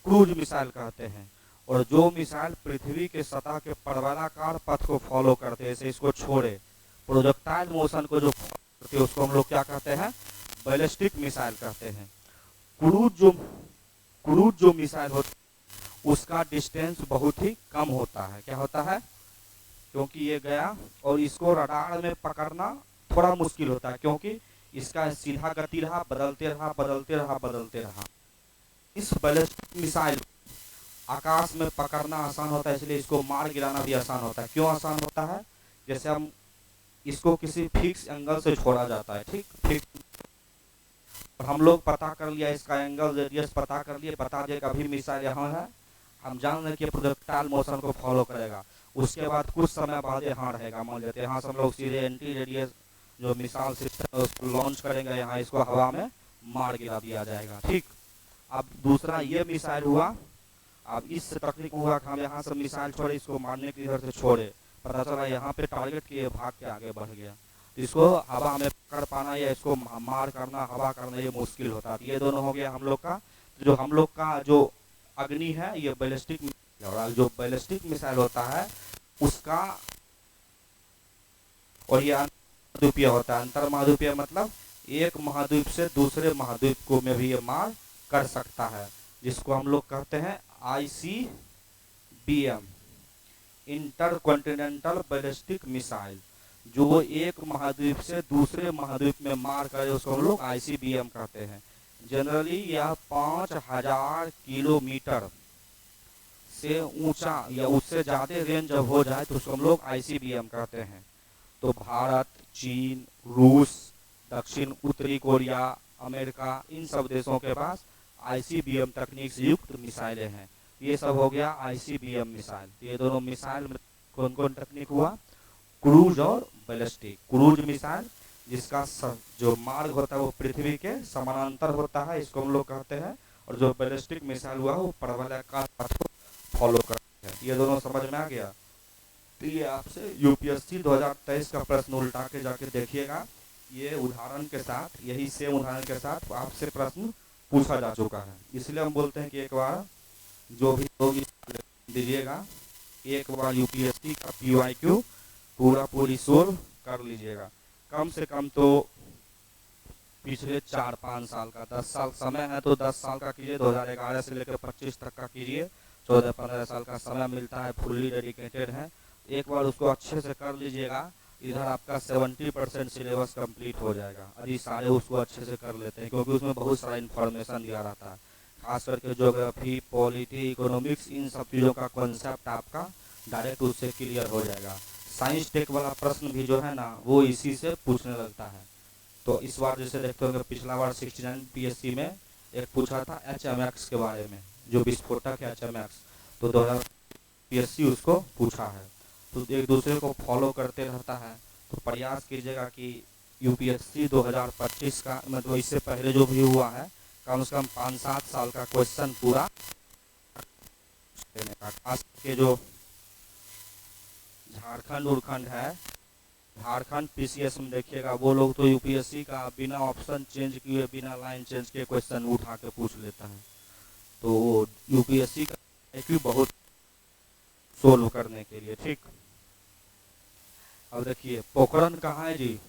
क्रूज मिसाइल कहते हैं, और जो मिसाइल पृथ्वी के सतह के परवलयाकार पथ को फॉलो करते हैं, जैसे इसको छोड़े प्रोजेक्टाइल मोशन को जो करते हैं उसको हम लोग क्या कहते हैं, बैलिस्टिक मिसाइल कहते हैं। क्रूज जो मिसाइल होता है उसका डिस्टेंस बहुत ही कम होता है, क्या होता है, क्योंकि ये गया और इसको रडार में पकड़ना थोड़ा मुश्किल होता है, क्योंकि इसका सीधा गति रहा, बदलते रहा। इस बैलिस्टिक मिसाइल आकाश में पकड़ना आसान होता है, इसलिए इसको मार गिराना भी आसान होता है। क्यों आसान होता है, जैसे हम इसको किसी फिक्स एंगल से छोड़ा जाता है, ठीक, फिक्स, और हम लोग पता कर लिया इसका एंगल, रेडियस पता कर लिए, बता दिए कभी मिसाइल यहाँ है, हम जान रहे कि प्रोजेक्टाइल मोशन को फॉलो करेगा, उसके बाद कुछ समय बाद यहाँ रहेगा, मान लेते हैं यहाँ से हम लोग सीधे एंटी रेडियस जो मिसाइल सिस्टम उसको लॉन्च करेंगे, यहाँ इसको हवा में मार गिरा दिया जाएगा, ठीक। अब दूसरा ये मिसाइल हुआ, अब इस तकनीक हुआ कि हम यहाँ से मिसाइल छोड़े, इसको मारने की इधर से छोड़े, पता चला यहाँ पे टारगेट किए, भाग के आगे बढ़ गया, तो इसको हवा में पकड़ पाना या इसको मार करना, हवा करना ये मुश्किल होता है। ये दोनों हो गया हम लोग का। तो जो हम लोग का जो अग्नि है ये बैलिस्टिक, और जो बैलिस्टिक मिसाइल होता है उसका, और ये अंतर्महाद्वीपीय होता है। अंतर्महाद्वीपीय मतलब एक महाद्वीप से दूसरे महाद्वीप को में भी ये मार कर सकता है, जिसको हम लोग कहते हैं ICBM, इंटरकॉन्टिनेंटल बैलिस्टिक मिसाइल। जो एक महाद्वीप से दूसरे महाद्वीप में मार करे उसको हम लोग ICBM कहते हैं। जनरली यह 5000 किलोमीटर से ऊंचा या उससे ज्यादा रेंज जब हो जाए तो उसको हम लोग ICBM कहते हैं। तो भारत, चीन, रूस, दक्षिण उत्तरी कोरिया, अमेरिका, इन सब देशों के पास ICBM तकनीक से युक्त मिसाइलें हैं। ये सब हो गया ICBM मिसाइल। ये दोनों मिसाइल में कौन कौन तकनीक हुआ, क्रूज और बैलिस्टिक। क्रूज मिसाइल जिसका जो मार्ग होता है वो पृथ्वी के समानांतर होता है, इसको हम लोग कहते हैं, और जो बैलिस्टिक मिसाइल हुआ वो परवलयाकार पथ को फॉलो करते हैं। ये दोनों समझ में आ गया। तो ये आपसे यूपीएससी 2023 का प्रश्न उल्टा के जाके देखिएगा, ये उदाहरण के साथ, यही सेम उदाहरण के साथ आपसे प्रश्न पूछा जा चुका है। इसलिए हम बोलते हैं कि एक बार जो भी होगी दीजिएगा, एक बार यूपीएससी का PYQ पूरी सोल्व कर लीजिएगा। कम से कम तो पिछले 4-5 साल का, 10 साल समय है तो 10 साल का कीजिए, 2011 से लेकर 25 तक का कीजिए, 14-15 साल का समय मिलता है, फुल्ली डेडिकेटेड है। एक बार उसको अच्छे से कर लीजिएगा, इधर आपका 70% सिलेबस कंप्लीट हो जाएगा। अभी सारे उसको अच्छे से कर लेते हैं क्योंकि उसमें बहुत सारा इन्फॉर्मेशन दिया रहता है, खास करके ज्योग्राफी, पॉलिटी, इकोनॉमिक्स, इन सब चीज़ों का कॉन्सेप्ट आपका डायरेक्ट उससे क्लियर हो जाएगा। साइंस टेक वाला प्रश्न भी जो है ना वो इसी से पूछने लगता है। तो इस बार जैसे देखते होंगे, पिछला बार 69 पीएससी में एक पूछा था HMX के बारे में, जो विस्फोटक है HMX, तो 2000 पीएससी उसको पूछा है। तो एक दूसरे को फॉलो करते रहता है, तो प्रयास कीजिएगा कि यूपीएससी 2025 का, मतलब इससे पहले जो भी हुआ है, कम से कम 5-7 साल का क्वेश्चन पूरा लेने का। खास करके जो झारखंड उरखंड है, झारखंड पीसीएस में देखिएगा, वो लोग तो यूपीएससी का बिना ऑप्शन चेंज किए, बिना लाइन चेंज किए क्वेश्चन उठा के पूछ लेता है। तो यूपीएससी का IQ बहुत सोल्व करने के लिए, ठीक। अब देखिए पोखरण कहाँ है जी,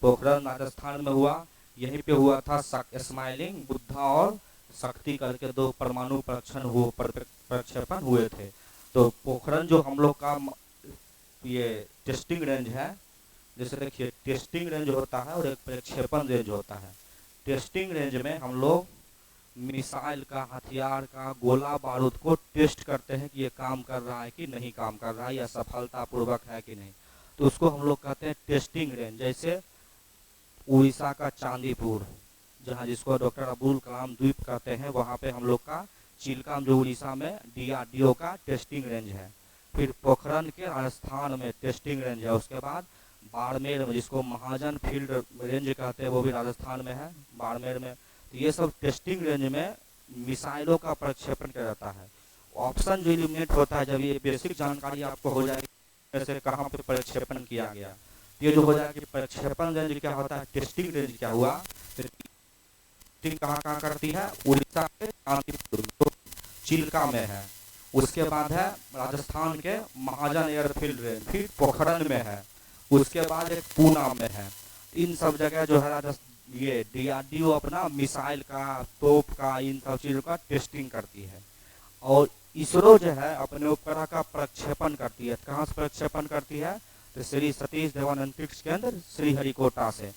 पोखरण राजस्थान में हुआ। यहीं पे हुआ था स्माइलिंग बुद्धा और शक्ति करके 2 परमाणु प्रक्षेपण हुए थे। तो पोखरण जो हम लोग का ये टेस्टिंग रेंज है, जैसे देखिए टेस्टिंग रेंज होता है और एक प्रक्षेपण रेंज होता है। टेस्टिंग रेंज में हम लोग मिसाइल का, हथियार का, गोला बारूद को टेस्ट करते हैं कि ये काम कर रहा है कि नहीं काम कर रहा है, या सफलतापूर्वक है कि नहीं, तो उसको हम लोग कहते हैं टेस्टिंग रेंज। जैसे उड़ीसा का चांदीपुर, जहाँ जिसको डॉक्टर अब्दुल कलाम द्वीप कहते हैं, वहाँ पे हम लोग का चिलकाम जो उड़ीसा में DRDO का टेस्टिंग रेंज है। फिर पोखरण के राजस्थान में टेस्टिंग रेंज है। उसके बाद बाड़मेर में, जिसको महाजन फील्ड रेंज कहते हैं, वो भी राजस्थान में है, बाड़मेर में। तो ये सब टेस्टिंग रेंज में मिसाइलों का प्रक्षेपण किया जाता है। ऑप्शन जो इलिमिनेट होता है, जब ये बेसिक जानकारी आपको हो जाएगी जैसे कहाँ पे प्रक्षेपण किया गया, ये जो हो जाएगा कि प्रक्षेपण रेंज क्या होता है, टेस्टिंग रेंज क्या हुआ, टेस्टिंग कहाँ करती है, उड़ीसा के चांदीपुर तो चिल्का में है। उसके बाद है राजस्थान के महाजन एयरफील्ड रेंज, फिर पोखरण में है, उसके बाद एक पूना में है। इन सब जगह जो है ये DRDO अपना मिसाइल का, तोप का, इन सब चीज़ों का टेस्टिंग करती है। और इसरो जो है अपने उपग्रह का प्रक्षेपण करती है। कहाँ से प्रक्षेपण करती है, तो श्री सतीश धवन अंतरिक्ष केंद्र श्रीहरिकोटा से।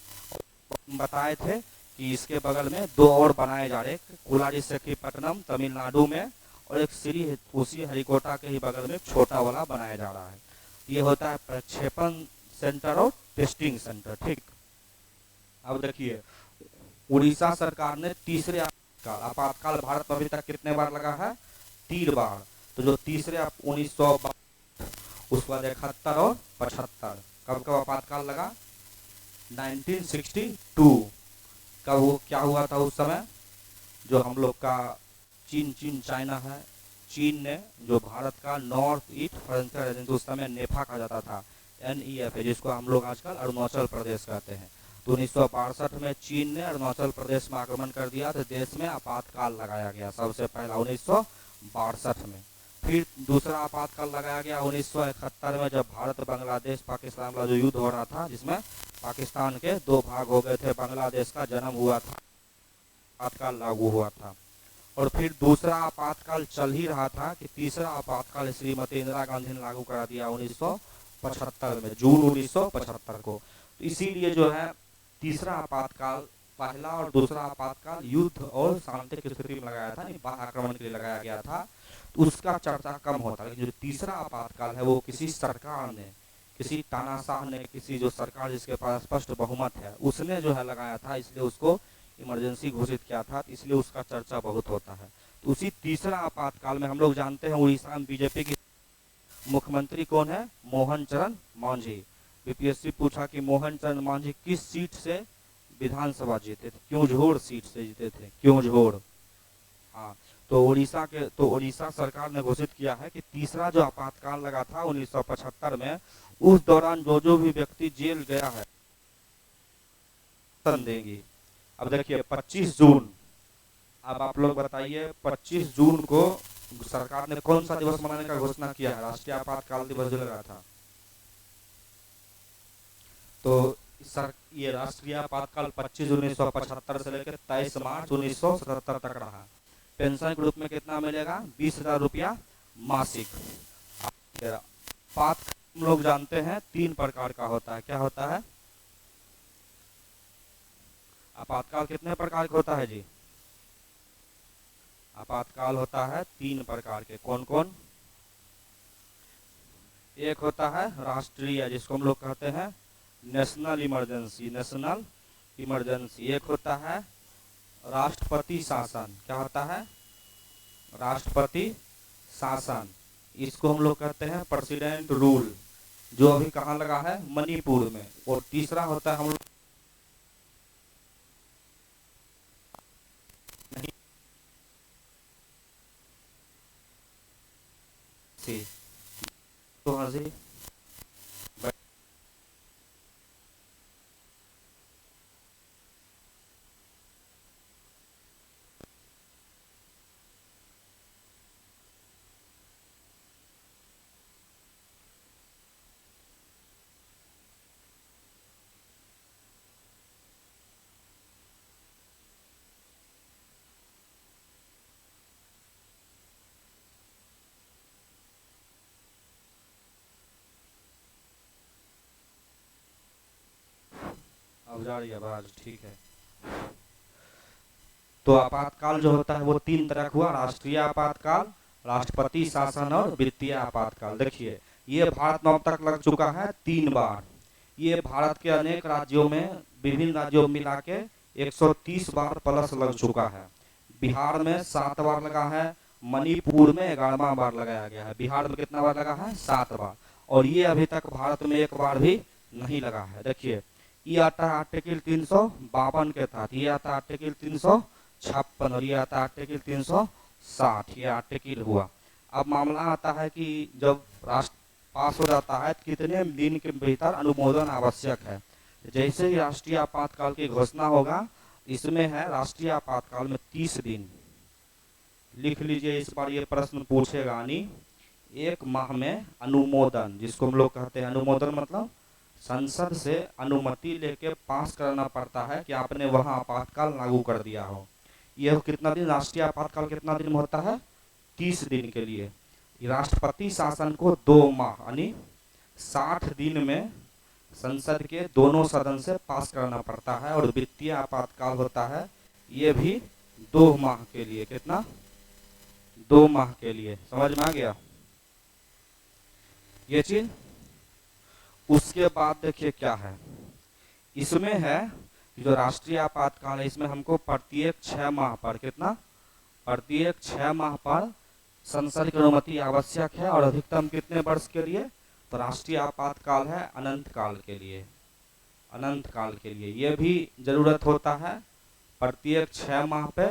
बताए थे कि इसके बगल में 2 और बनाए जा रहे, एक कुलारिसखीपट्टनम तमिलनाडु में, और एक श्री उसी हरिकोटा के ही बगल में छोटा वाला बनाया जा रहा है। ये होता है प्रक्षेपण सेंटर और टेस्टिंग सेंटर, ठीक। अब देखिए उड़ीसा सरकार ने तीसरे आपातकाल भारत में अभी तक कितने बार लगा है, 3 बार। तो जो तीसरे 1962, उसके बाद 71 और 75, कब कब आपातकाल लगा, 1962। कब वो क्या हुआ था उस समय, जो हम लोग का चीन चाइना है, चीन ने जो भारत का नॉर्थ ईस्ट फ्रंटियर एजेंसी, उस समय नेफा कहा जाता था, NEFA, जिसको हम लोग आजकल अरुणाचल प्रदेश कहते हैं। तो 1962 में चीन ने अरुणाचल प्रदेश में आक्रमण कर दिया, तो देश में आपातकाल लगाया गया सबसे पहला 1962 में। फिर दूसरा आपातकाल लगाया गया 1971 में, जब भारत बांग्लादेश पाकिस्तान का जो युद्ध हो रहा था, जिसमें पाकिस्तान के 2 भाग हो गए थे, बांग्लादेश का जन्म हुआ था, आपातकाल लागू हुआ था। और फिर दूसरा आपातकाल चल ही रहा था कि तीसरा आपातकाल श्रीमती इंदिरा गांधी ने लागू करा दिया 1975 में, जून 1975 को। तो इसीलिए जो है तीसरा आपातकाल, पहला और दूसरा आपातकाल युद्ध और शांति की स्थिति में लगाया था, नहीं बाह्य आक्रमण के लिए लगाया गया था, तो उसका चर्चा कम होता है। जो तीसरा आपातकाल है वो किसी सरकार ने, किसी तानाशाह ने, किसी जो सरकार जिसके पास स्पष्ट बहुमत है, उसने जो है लगाया था, इसलिए उसको इमरजेंसी घोषित किया था, इसलिए उसका चर्चा बहुत होता है। तो उसी तीसरा आपातकाल में हम लोग जानते हैं उड़ीसा में बीजेपी की मुख्यमंत्री कौन है, मोहन चरण मांझी। बीपीएससी पूछा कि मोहन चरण मांझी किस सीट से विधानसभा जीते थे, क्योंझोर सीट से जीते थे, क्योंझोर। हाँ, तो उड़ीसा सरकार ने घोषित किया है कि तीसरा जो आपातकाल लगा था 1975 में, उस दौरान जो भी व्यक्ति जेल गया है देंगी। अब देखिए 25 जून, अब आप लोग बताइए 25 जून को सरकार ने कौन सा दिवस मनाने का घोषणा किया है, राष्ट्रीय आपातकाल दिवस जो लगा था। तो सर ये राष्ट्रीय आपातकाल 25/1975 से लेकर 23 मार्च 1977 तक रहा। पेंशन के रूप में कितना मिलेगा? 20,000 रुपया मासिक। आपात हम लोग जानते हैं 3 प्रकार का होता है। क्या होता है? आपातकाल कितने प्रकार का होता है जी? आपातकाल होता है 3 प्रकार के। कौन कौन? एक होता है राष्ट्रीय, जिसको हम लोग कहते हैं नेशनल इमरजेंसी, नेशनल इमरजेंसी। एक होता है राष्ट्रपति शासन। क्या होता है? राष्ट्रपति शासन। इसको हम लोग कहते हैं प्रेसिडेंट रूल, जो अभी कहाँ लगा है? मणिपुर में। और तीसरा होता है हम लोग तो हाँ जी अब जा रही है आवाज? ठीक है। तो आपातकाल जो होता है वो 3 तरह का हुआ, राष्ट्रीय आपातकाल, राष्ट्रपति शासन और वित्तीय आपातकाल। देखिए ये भारत में अब तक लग चुका है 3 बार। ये भारत के अनेक राज्यों में, विभिन्न राज्यों में मिला के 130 बार प्लस लग चुका है। बिहार में 7 बार लगा है, मणिपुर में 11वां बार लगाया गया है। बिहार में कितना बार लगा है? 7 बार। और ये अभी तक भारत में 1 बार भी नहीं लगा है। देखिए ये आता है आर्टिकल 352 के तहत, ये आता है आर्टिकल 356 और ये आता है आर्टिकल 360। ये आर्टिकल हुआ। अब मामला आता है कि जब राष्ट्र पास हो जाता है तो कितने दिन के भीतर अनुमोदन आवश्यक है। जैसे ही राष्ट्रीय आपातकाल की घोषणा होगा, इसमें है राष्ट्रीय आपातकाल में 30 दिन। लिख लीजिए, इस बार ये प्रश्न पूछेगा यानी 1 माह में अनुमोदन, जिसको हम लोग कहते हैं अनुमोदन, मतलब संसद से अनुमति लेके पास करना पड़ता है कि आपने वहां आपातकाल लागू कर दिया हो। यह कितना दिन? राष्ट्रीय आपातकाल कितना दिन में होता है? 30 दिन के लिए। राष्ट्रपति शासन को 2 माह यानी 60 दिन में संसद के दोनों सदन से पास करना पड़ता है। और वित्तीय आपातकाल होता है ये भी 2 माह के लिए। कितना? 2 माह के लिए। समझ में आ गया ये चीज? उसके बाद देखिए क्या है इसमें है, जो राष्ट्रीय आपातकाल है इसमें हमको प्रत्येक 6 माह पर, कितना? प्रत्येक 6 माह पर संसद की अनुमति आवश्यक है। और अधिकतम कितने वर्ष के लिए? तो राष्ट्रीय आपातकाल है अनंत काल के लिए, अनंत काल के लिए। यह भी जरूरत होता है प्रत्येक 6 माह पे,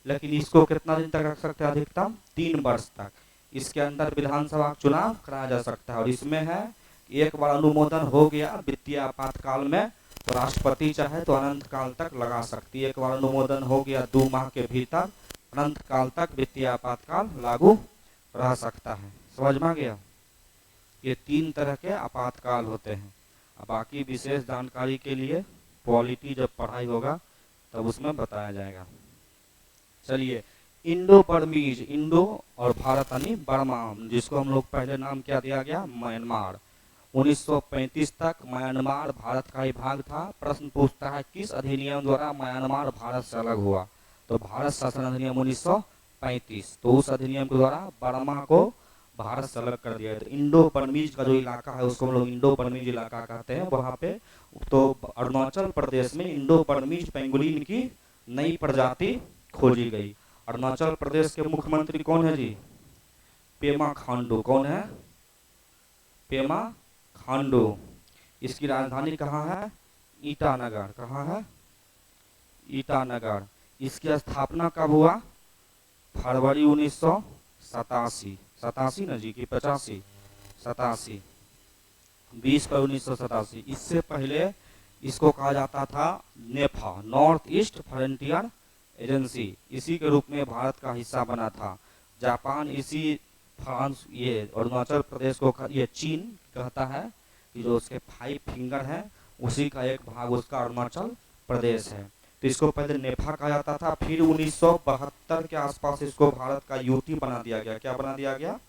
लेकिन इसको कितना दिन तक रख सकते हैं? अधिकतम 3 वर्ष तक। इसके अंदर विधानसभा चुनाव कराया जा सकता है। और इसमें है एक बार अनुमोदन हो गया वित्तीय आपातकाल में, तो राष्ट्रपति चाहे तो अनंत काल तक लगा सकती है। एक बार अनुमोदन हो गया 2 माह के भीतर, अनंत काल तक वित्तीय आपातकाल लागू रह सकता है। समझ में आ गया? ये 3 तरह के आपातकाल होते हैं। अब बाकी विशेष जानकारी के लिए पॉलिटी जब पढ़ाई होगा तब उसमें बताया जाएगा। चलिए, इंडो बर्मीज, इंडो और भारत यानी बर्मा, जिसको हम लोग पहले नाम क्या दिया गया? म्यांमार। 1935 तक म्यांमार भारत का ही भाग था। प्रश्न पूछता है किस अधिनियम द्वारा म्यांमार भारत से अलग हुआ? तो भारत शासन अधिनियम 1935। तो उस अधिनियम के द्वारा बर्मा को भारत से अलग कर दिया। तो इंडो बर्मीज का जो इलाका है उसको हम लोग इंडो बर्मीज इलाका कहते हैं। वहां पे तो अरुणाचल प्रदेश में इंडो बर्मीज पेंगुलिन की नई प्रजाति खोजी गई। अरुणाचल प्रदेश के मुख्यमंत्री कौन है जी? पेमा खांडू। कौन है? पेमा खांडू। इसकी राजधानी कहाँ है? ईटानगर। कहाँ है? ईटानगर। इसकी स्थापना कब हुआ? फरवरी 1987। 87 ना जी, की 85? 87, 20/1987। इससे पहले इसको कहा जाता था नेफा, नॉर्थ ईस्ट फ्रंटियर एजेंसी। इसी के रूप में भारत का हिस्सा बना था। जापान इसी फ्रांस, ये अरुणाचल प्रदेश को ये चीन कहता है कि जो उसके 5 फिंगर हैं उसी का एक भाग उसका अरुणाचल प्रदेश है। तो इसको पहले नेफा कहा जाता था, फिर 1972 के आसपास इसको भारत का यूटी बना दिया गया। क्या बना दिया गया?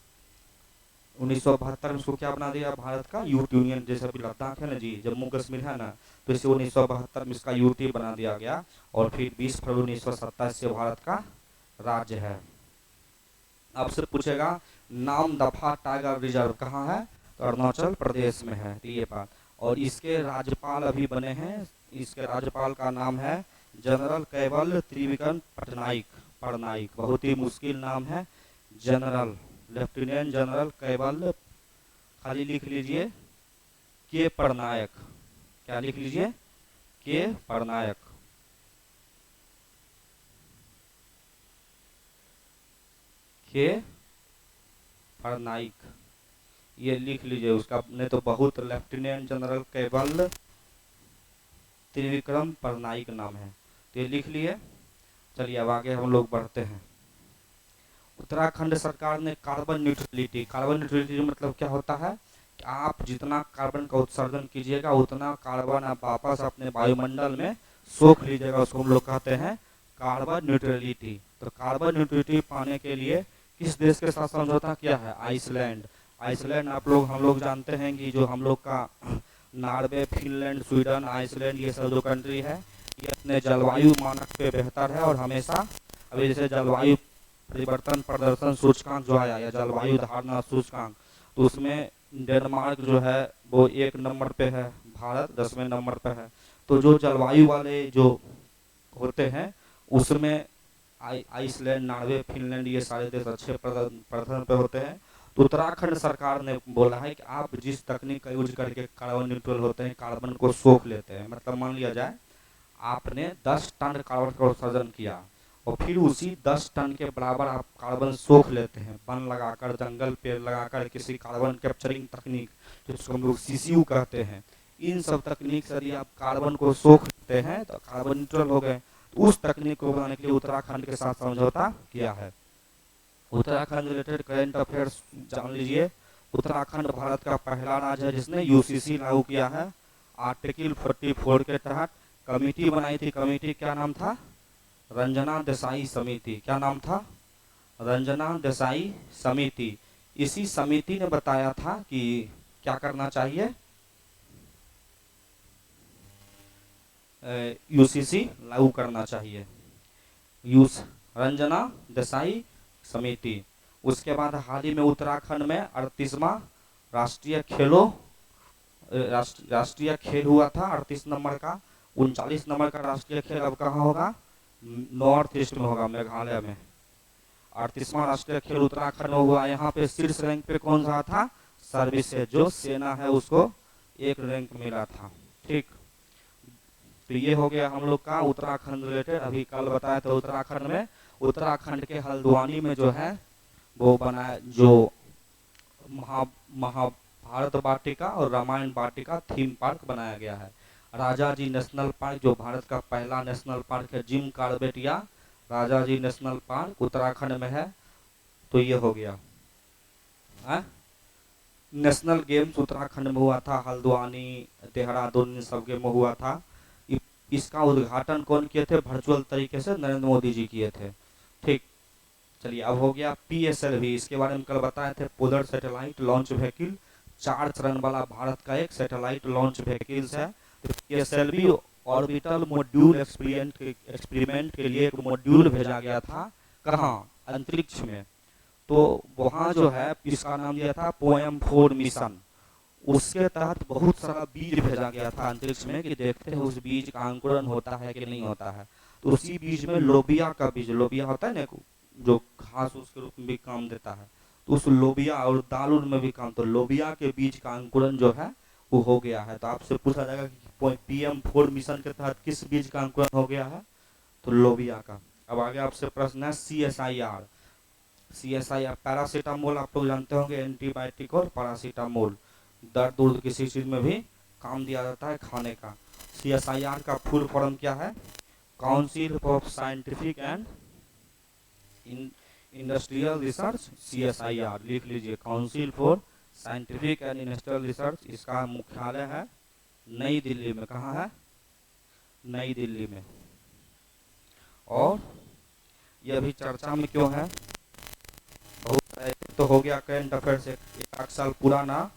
1972 में इसको क्या बना दिया? भारत का यूटी, यूनियन, जैसे अभी लद्दाख है ना जी, जम्मू कश्मीर है ना, तो इसे 1972 में इसका यूटी बना दिया गया। और फिर 20 फरवरी 1927 से भारत का राज्य है। आपसे पूछेगा नाम दफा टाइगर रिजर्व कहाँ है? तो अरुणाचल प्रदेश में है। तो ये बात। और इसके राज्यपाल अभी बने हैं, इसके राज्यपाल का नाम है जनरल कैवल्य त्रिविक्रम पटनायक। पटनायक बहुत ही मुश्किल नाम है, जनरल लेफ्टिनेंट जनरल कैवल्य, खाली लिख लीजिए के पटनायक। क्या लिख लीजिए? के पटनायक। के पटनायक ये लिख लीजिए उसका, नहीं तो बहुत लेफ्टिनेंट जनरल कैवल्य त्रिविक्रम पटनायक नाम है। तो ये लिख लिए। चलिए अब आगे हम लोग बढ़ते हैं। उत्तराखंड सरकार ने कार्बन न्यूट्रलिटी, कार्बन न्यूट्रलिटी मतलब क्या होता है कि आप जितना कार्बन का उत्सर्जन कीजिएगा उतना कार्बन आप वापस अपने वायुमंडल में सोख लीजिएगा, उसको हम लोग कहते हैं कार्बन न्यूट्रलिटी। तो कार्बन न्यूट्रलिटी पाने के लिए किस देश के साथ समझौता किया है? आइसलैंड। आइसलैंड आप लोग हम लोग जानते हैं कि जो हम लोग का नॉर्वे, फिनलैंड, स्वीडन, आइसलैंड ये सब जो कंट्री है ये अपने जलवायु मानक पे बेहतर है। और हमेशा अभी जैसे जलवायु परिवर्तन प्रदर्शन सूचकांक जो आया या जलवायु धारणा सूचकांक, तो उसमें डेनमार्क जो है वो 1 नंबर पे है, भारत 10वें नंबर पे है। तो जो जलवायु वाले जो होते हैं उसमें आइसलैंड, नॉर्वे, फिनलैंड ये सारे देश अच्छे प्रदर्शन पे होते हैं। तो उत्तराखंड सरकार ने बोला है कि आप जिस तकनीक का यूज करके कार्बन न्यूट्रल होते हैं, कार्बन को सोख लेते हैं, मतलब मान लिया जाए आपने 10 टन कार्बन का उत्सर्जन किया और फिर उसी 10 टन के बराबर आप कार्बन सोख लेते हैं, वन लगाकर, जंगल पेड़ लगाकर, किसी कार्बन कैप्चरिंग तकनीक जिसको हम लोग सीसीयू कहते हैं, इन सब तकनीक से यदि आप कार्बन को सोख लेते हैं तो कार्बन न्यूट्रल हो गए। तो उस तकनीक को बनाने के लिए उत्तराखंड के साथ समझौता किया है। उत्तराखंड रिलेटेड करंट अफेयर्स जान लीजिए। उत्तराखंड भारत का पहला राज्य है जिसने यूसीसी लागू किया है। आर्टिकल 44 के तहत कमेटी बनाई थी, कमेटी क्या नाम था? रंजना देसाई समिति। क्या नाम था? रंजना देसाई समिति। इसी समिति ने बताया था कि क्या करना चाहिए, यूसीसी लागू करना चाहिए। रंजना देसाई समिति। उसके बाद हाल ही में उत्तराखंड में 38वां राष्ट्रीय राष्ट्रीय खेल हुआ था, 38 नंबर का। 39 नंबर का राष्ट्रीय खेल अब कहाँ होगा? नॉर्थ ईस्ट में होगा, मेघालय में। 38वां राष्ट्रीय खेल उत्तराखंड में हुआ। यहाँ पे शीर्ष रैंक पे कौन सा था? सर्विसेज, जो सेना है उसको 1 रैंक मिला था। ठीक, तो ये हो गया हम लोग का उत्तराखंड रिलेटेड। अभी कल बताया था उत्तराखंड में, उत्तराखंड के हल्द्वानी में जो है वो बना, जो महाभारत वाटिका और रामायण वाटिका थीम पार्क बनाया गया है। राजा जी नेशनल पार्क जो भारत का पहला नेशनल पार्क है, जिम कॉर्बेट या राजा जी नेशनल पार्क उत्तराखंड में है। तो ये हो गया। नेशनल गेम्स उत्तराखंड में हुआ था, हल्द्वानी, देहरादून, इन सब गेम में हुआ था। इसका उद्घाटन कौन किए थे? वर्चुअल तरीके से नरेंद्र मोदी जी किए थे। ठीक, चलिए अब हो गया PSLV। इसके बारे में कल बताए थे, पोलर सैटेलाइट लॉन्च व्हीकल। 4 चरण वाला भारत का एक सैटेलाइट लॉन्च व्हीकल्स है। तो PSLV ऑर्बिटल मॉड्यूल एक्सपेरिमेंट के लिए एक मॉड्यूल भेजा गया था। कहाँ? अंतरिक्ष में। तो वहाँ जो है इसका नाम दिया था पोएम 4 मिशन। उसके तहत बहुत सारा बीज भेजा गया था अंतरिक्ष में कि देखते हैं उस बीज का अंकुरण होता है कि नहीं होता है। तो उसी बीज में लोबिया का बीज, लोबिया होता है ना जो घास, उसके रूप में भी काम देता है, तो उस लोबिया और दाल में भी काम, तो लोबिया के बीज का अंकुरण जो है वो हो गया है। तो आपसे पूछा जाएगा कि PM4 मिशन के तहत किस बीज का अंकुरण हो गया है? तो लोबिया का। अब आगे आपसे प्रश्न है CSIR। CSIR पैरासीटामोल आप लोग जानते होंगे, एंटीबायोटिक और पैरासीटामोल, दर्द उर्द किसी चीज में भी काम दिया जाता है खाने का। CSIR का फुल फॉर्म क्या है? Council of scientific and industrial research, CSIR लिख लीजिए, council for scientific and industrial research. इसका मुख्यालय है नई दिल्ली में। कहाँ है? नई दिल्ली में। और यह भी चर्चा में क्यों है? बहुत ऐसे तो हो गया करंट अफेयर से 1 साल पुराना,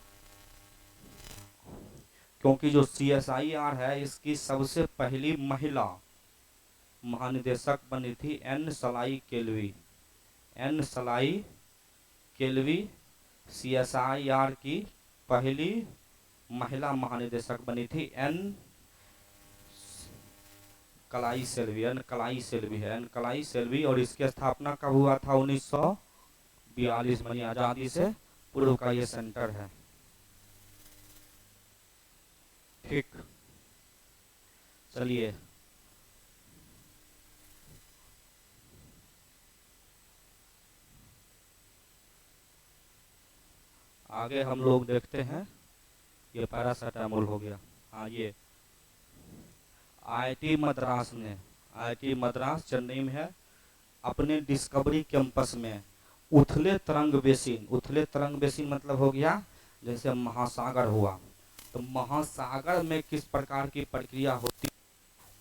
क्योंकि जो CSIR है इसकी सबसे पहली महिला महानिदेशक बनी थी एन सलाई केल्वी। एन सलाई केल्वी CSIR की पहली महिला महानिदेशक बनी थी। एन कलाई सेल्वी, एन कलाई सेल्वी है, एन कलाई सेल्वी। और इसकी स्थापना कब हुआ था? 1942 में, आजादी से पूर्व का ये सेंटर है। ठीक, चलिए आगे हम लोग देखते हैं। ये पैरासिटामोल हो गया। हाँ, ये IIT मद्रास ने, IIT मद्रास चेन्नई में है, अपने डिस्कवरी कैंपस में उथले तरंग बेसिन, उथले तरंग बेसिन मतलब हो गया जैसे महासागर हुआ, तो महासागर में किस प्रकार की प्रक्रिया होती,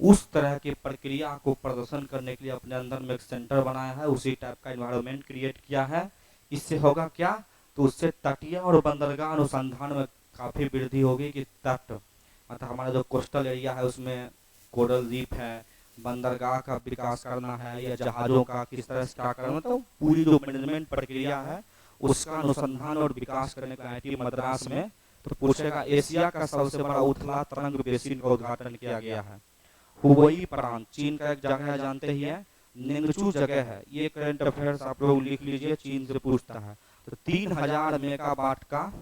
उस तरह की प्रक्रिया को प्रदर्शन करने के लिए अपने अंदर में एक सेंटर बनाया है, उसी टाइप का एनवायरनमेंट क्रिएट किया है। इससे होगा क्या? तो उससे तटीय और बंदरगाह अनुसंधान में काफी वृद्धि होगी कि तट मतलब हमारा जो कोस्टल एरिया है उसमें कोरल रीफ है, बंदरगाह का विकास करना है या जहाजों का किस तरह से क्या करना, मतलब पूरी जो मैनेजमेंट प्रक्रिया है उसका अनुसंधान और विकास करने का IIT मद्रास में। तो पूछेगा एशिया का सबसे बड़ा उथला तरंग बेसिन का उद्घाटन किया गया है। हुबेई प्रांत चीन का एक जगह है, जानते ही है, निंगचू जगह है। ये करंट अफेयर्स आप लोग लिख लीजिए, चीन से पूछता है। तो 3000 मेगावाट का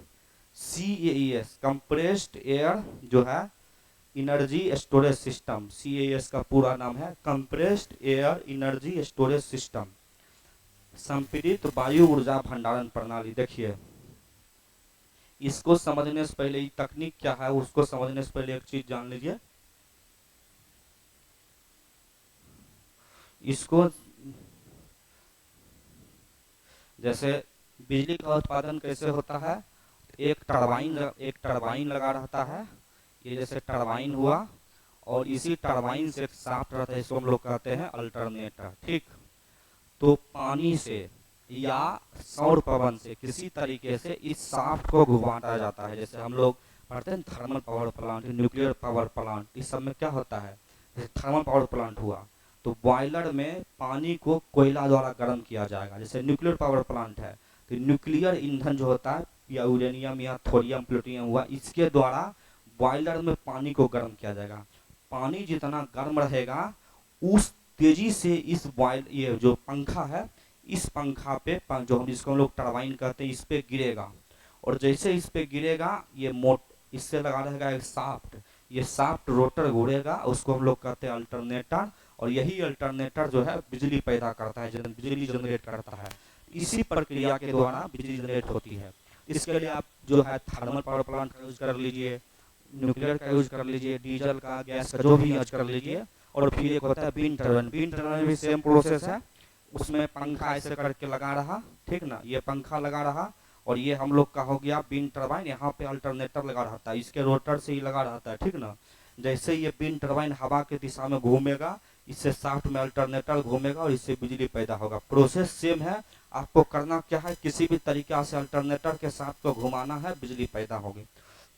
CAES कंप्रेस्ड एयर जो है एनर्जी स्टोरेज सिस्टम, CAES का पूरा नाम है compressed air energy storage system, संपीड़ित वायु ऊर्जा भंडारण प्रणाली। देखिए, इसको समझने से पहले ये तकनीक क्या है उसको समझने से पहले एक चीज जान लीजिए। इसको जैसे बिजली का उत्पादन कैसे होता है, एक टरबाइन लगा रहता है, ये जैसे टरबाइन हुआ, और इसी टरबाइन से एक शाफ्ट रहता है, इसको हम लोग कहते हैं अल्टरनेटर। ठीक, तो पानी से या सौर पवन से किसी तरीके से इस शाफ्ट को घुमाया जाता है। जैसे हम लोग पढ़ते हैं thermal power plant, nuclear power plant, इस सब में क्या होता है, जैसे थर्मल पावर प्लांट हुआ तो बॉयलर में पानी को कोयला द्वारा गर्म किया जाएगा। जैसे न्यूक्लियर पावर प्लांट है तो न्यूक्लियर ईंधन जो होता है या यूरेनियम या थोरियम प्लूटोनियम हुआ, इसके द्वारा बॉयलर में पानी को गर्म किया जाएगा। पानी जितना गर्म रहेगा उस तेजी से इस बॉयल ये जो पंखा है, इस पंखा पे जो हम इसको हम लोग टरबाइन कहते हैं, इस पे गिरेगा, और जैसे इस पे गिरेगा ये मोट इससे लगा रहेगा एक शाफ्ट, ये शाफ्ट रोटर घूरेगा, उसको हम लोग कहते हैं अल्टरनेटर। और यही अल्टरनेटर जो है बिजली पैदा करता है, बिजली जनरेट करता है। इसी प्रक्रिया के द्वारा बिजली जनरेट होती है। इसके लिए आप जो है थर्मल पावर प्लांट का यूज कर लीजिए, न्यूक्लियर का यूज कर लीजिए, डीजल का, गैस का, जो भी यूज कर लीजिए। और फिर एक होता है विंड टर्बाइन, विंड टर्बाइन भी सेम प्रोसेस है, उसमें पंखा ऐसे करके लगा रहा, ठीक ना, ये पंखा लगा रहा, और ये हम लोग का हो गया विंड टर्बाइन, यहाँ पे अल्टरनेटर लगा रहता है, इसके रोटर से ही लगा रहता है, ठीक ना। जैसे ये विंड टर्बाइन हवा के दिशा में घूमेगा, इससे शाफ्ट में अल्टरनेटर घूमेगा और इससे बिजली पैदा होगा। प्रोसेस सेम है, आपको करना क्या है, किसी भी तरीका से अल्टरनेटर के शाफ्ट को घुमाना है, बिजली पैदा होगी।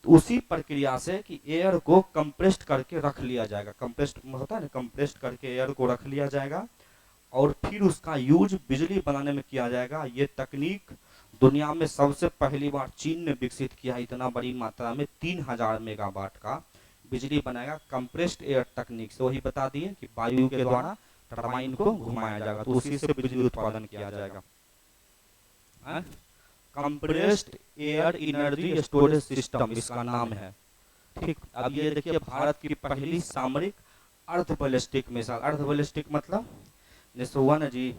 तो उसी प्रक्रिया से कि एयर को कंप्रेस्ड करके रख लिया जाएगा, कंप्रेस्ड होता है ना, कंप्रेस्ड करके एयर को रख लिया जाएगा और फिर उसका यूज बिजली बनाने में किया जाएगा। ये तकनीक दुनिया में सबसे पहली बार चीन ने विकसित किया है, इतना बड़ी मात्रा में 3000 मेगावाट का बिजली बनाएगा कंप्रेस्ड एयर तकनीक से। वही बता दिए कि वायु के द्वारा टरबाइन को घुमाया जाएगा, तो उसी से बिजली उत्पादन किया जाएगा। Compressed air energy storage system इसका नाम है। ठीक, अब ये देखिए भारत की पहली सामरिक अर्ध बैलिस्टिक मिसाइल। अर्ध बैलिस्टिक मतलब जैसे हुआ ना जी,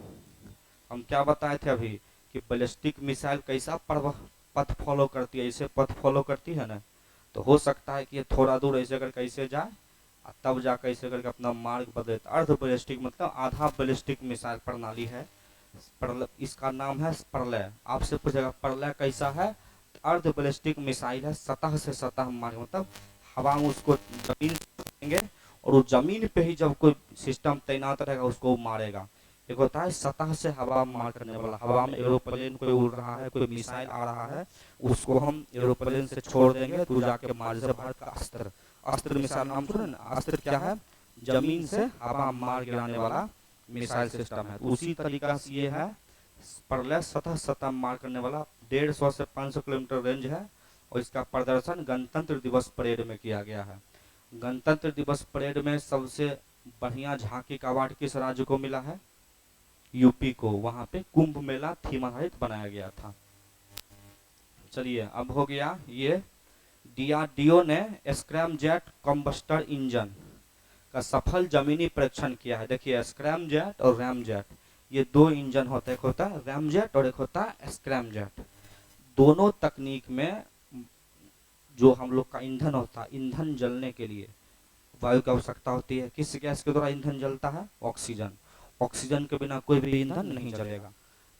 हम क्या बताए थे अभी कि बैलिस्टिक मिसाइल कैसा पथ फॉलो करती है, इसे पथ फॉलो करती है ना, तो हो सकता है कि ये थोड़ा दूर ऐसे अगर कैसे जाए तब जाकर ऐसे करके अपना मार्ग बदले। अर्ध बैलिस्टिक मतलब आधा बैलिस्टिक मिसाइल प्रणाली है, इसका नाम है प्रलय। आपसे पूछेगा प्रलय कैसा है, अर्ध बैलिस्टिक मिसाइल है, सतह से सतह मार्ग मतलब हवा में उसको जमीन से देंगे और वो जमीन पे ही जब कोई सिस्टम तैनात रहेगा उसको वो मारेगा। एक होता है सतह से हवा मार करने वाला, हवा में एरोप्लेन कोई उड़ रहा है, कोई मिसाइल आ रहा है, उसको हम एरोप्लेन से छोड़ देंगे तो जाके मार। जैसे भारत का अस्त्र, अस्त्र मिसाइल नाम सुने ना, अस्त्र क्या है, जमीन से हवा मार गिराने वाला मिसाइल सिस्टम है। तो उसी तरीका से ये है प्रलय सतह सतह मार करने वाला। 150 से 500 किलोमीटर रेंज है और इसका प्रदर्शन गणतंत्र दिवस परेड में किया गया है। गणतंत्र दिवस परेड में सबसे बढ़िया झांकी का अवार्ड किस राज्य को मिला है, यूपी को। वहां पे कुंभ मेला थीम आधारित बनाया गया था। चलिए अब हो गया ये, डीआरडीओ ने स्क्रैमजेट कम्बस्टर इंजन का सफल जमीनी परीक्षण किया है। देखिए स्क्रैमजेट और रैमजेट ये दो इंजन होते हैं, एक होता है रैमजेट और एक होता है स्क्रैमजेट। दोनों तकनीक में जो हम लोग का ईंधन होता है, ईंधन जलने के लिए वायु की आवश्यकता होती है। किस गैस के द्वारा ईंधन जलता है, ऑक्सीजन। ऑक्सीजन के बिना कोई भी ईंधन नहीं जलेगा।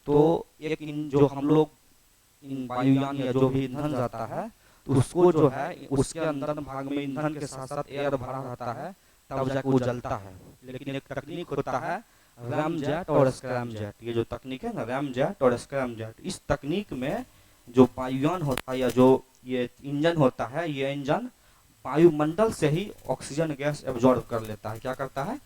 तो एक जो हम लोग वायुयान या जो भी ईंधन जाता है तो उसको जो है उसके अंदर भाग में ईंधन के साथ साथ एयर भरा रहता है, तब जाके वो जलता है। लेकिन एक तकनीक होता है रैमजेट और स्क्रैमजेट, ये जो तकनीक है ना रैमजेट और स्क्रैमजेट, इस तकनीक में जो वायुयान होता है या जो ये इंजन होता है, ये इंजन वायुमंडल से ही ऑक्सीजन गैस एब्जॉर्ब कर लेता है। क्या करता है,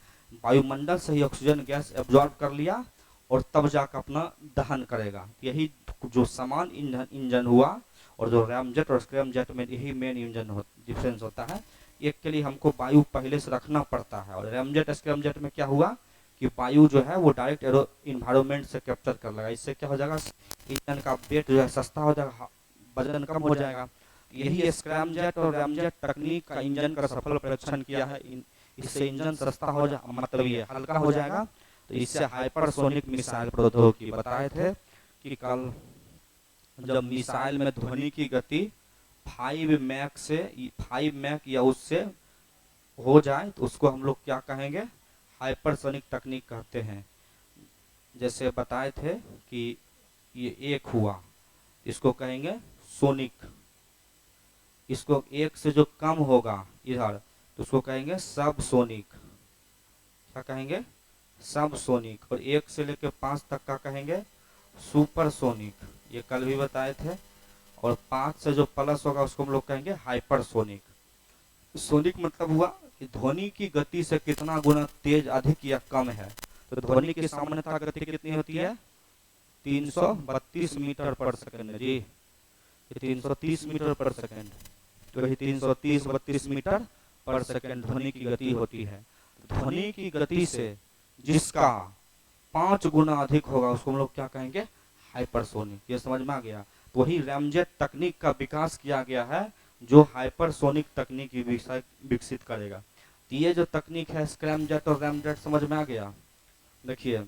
वायुमंडल से ही ऑक्सीजन गैस एब्जॉर्ब कर लिया और तब जाकर अपना दहन करेगा। यही जो समान इंजन हुआ। और जो रैमजेट और स्क्रैमजेट में यही मेन इंजन डिफरेंस होता है। एक के लिए हमको वायु पहले से रखना पड़ता है और रैमजेट स्क्रैमजेट में क्या हुआ कि वायु जो है वो डायरेक्ट इन्वायरमेंट से कैप्चर कर लेगा। इससे क्या हो जाएगा, इंजन का वेट जो है सस्ता हो जाएगा, वजन कम हो जाएगा। यही स्क्रैमजेट और रैमजेट तकनीक का इंजन का सफल परीक्षण किया है। इससे इंजन सस्ता हो जाएगा, मतलब ये हल्का हो जाएगा। तो इससे हाइपरसोनिक मिसाइल प्रौद्योगिकी बताए थे कि कल जब मिसाइल में ध्वनि की गति 5 मैक या उससे हो जाए तो उसको हम लोग क्या कहेंगे, हाइपरसोनिक तकनीक कहते हैं। जैसे बताए थे कि ये एक हुआ, इसको कहेंगे सोनिक। इसको एक से जो कम होगा इधर तो उसको कहेंगे सब सोनिक। क्या कहेंगे, सब सोनिक। और 1 से लेकर 5 तक का कहेंगे सुपर सोनिक, ये कल भी बताए थे। और 5 से जो प्लस होगा उसको हम लोग कहेंगे हाइपरसोनिक। सोनिक मतलब हुआ कि ध्वनि की गति से कितना गुना तेज, अधिक या कम है। तो ध्वनि की सामान्यतः गति कितनी होती है, 332 मीटर पर सेकंड जी, 330 मीटर पर सेकंड। तो वही 330-32 मीटर पर सेकंड ध्वनि की गति होती है। ध्वनि की गति से जिसका 5 गुना अधिक होगा उसको हम लोग क्या कहेंगे, हाइपरसोनिक। ये समझ में आ गया। तो वही रैमजेट तकनीक का विकास किया गया है जो हाइपरसोनिक तकनीक विकसित करेगा। तो ये जो तकनीक है स्क्रैमजेट और रैमजेट, समझ में आ गया। देखिए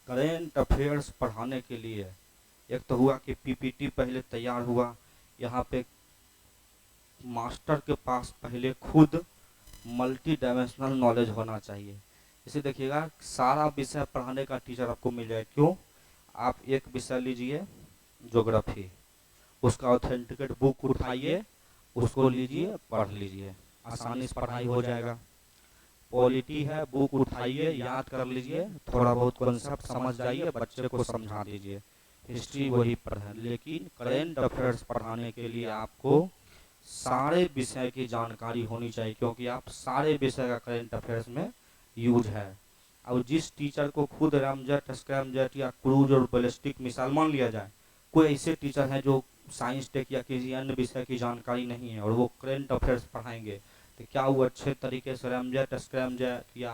करेंट अफेयर्स पढ़ाने के लिए एक तो हुआ कि पीपीटी पहले तैयार हुआ, यहाँ पे मास्टर के पास पहले खुद मल्टी डायमेंशनल नॉलेज होना चाहिए। इसे देखिएगा सारा विषय पढ़ाने का टीचर आपको मिल जाए। क्यों, आप एक विषय लीजिए ज्योग्राफी, उसका ऑथेंटिकेट बुक उठाइए, उसको लीजिए पढ़ लीजिए, आसानी से पढ़ाई हो जाएगा। पॉलिटी है, बुक उठाइए याद कर लीजिए, थोड़ा बहुत कॉन्सेप्ट समझ जाइए, बच्चे को समझा दीजिए। हिस्ट्री वही पढ़े। लेकिन करेंट अफेयर्स पढ़ाने के लिए आपको सारे विषय की जानकारी होनी चाहिए, क्योंकि आप सारे विषय का करेंट अफेयर्स में यूज है। अब जिस टीचर को खुद रैमजेट, स्क्रैमजेट या क्रूज और बैलिस्टिक मिसाइल, मान लिया जाए कोई ऐसे टीचर हैं जो साइंस टेक या किसी अन्य विषय की जानकारी नहीं है और वो करेंट अफेयर्स पढ़ाएंगे, तो क्या वो अच्छे तरीके से रैमजेट, स्क्रैमजेट या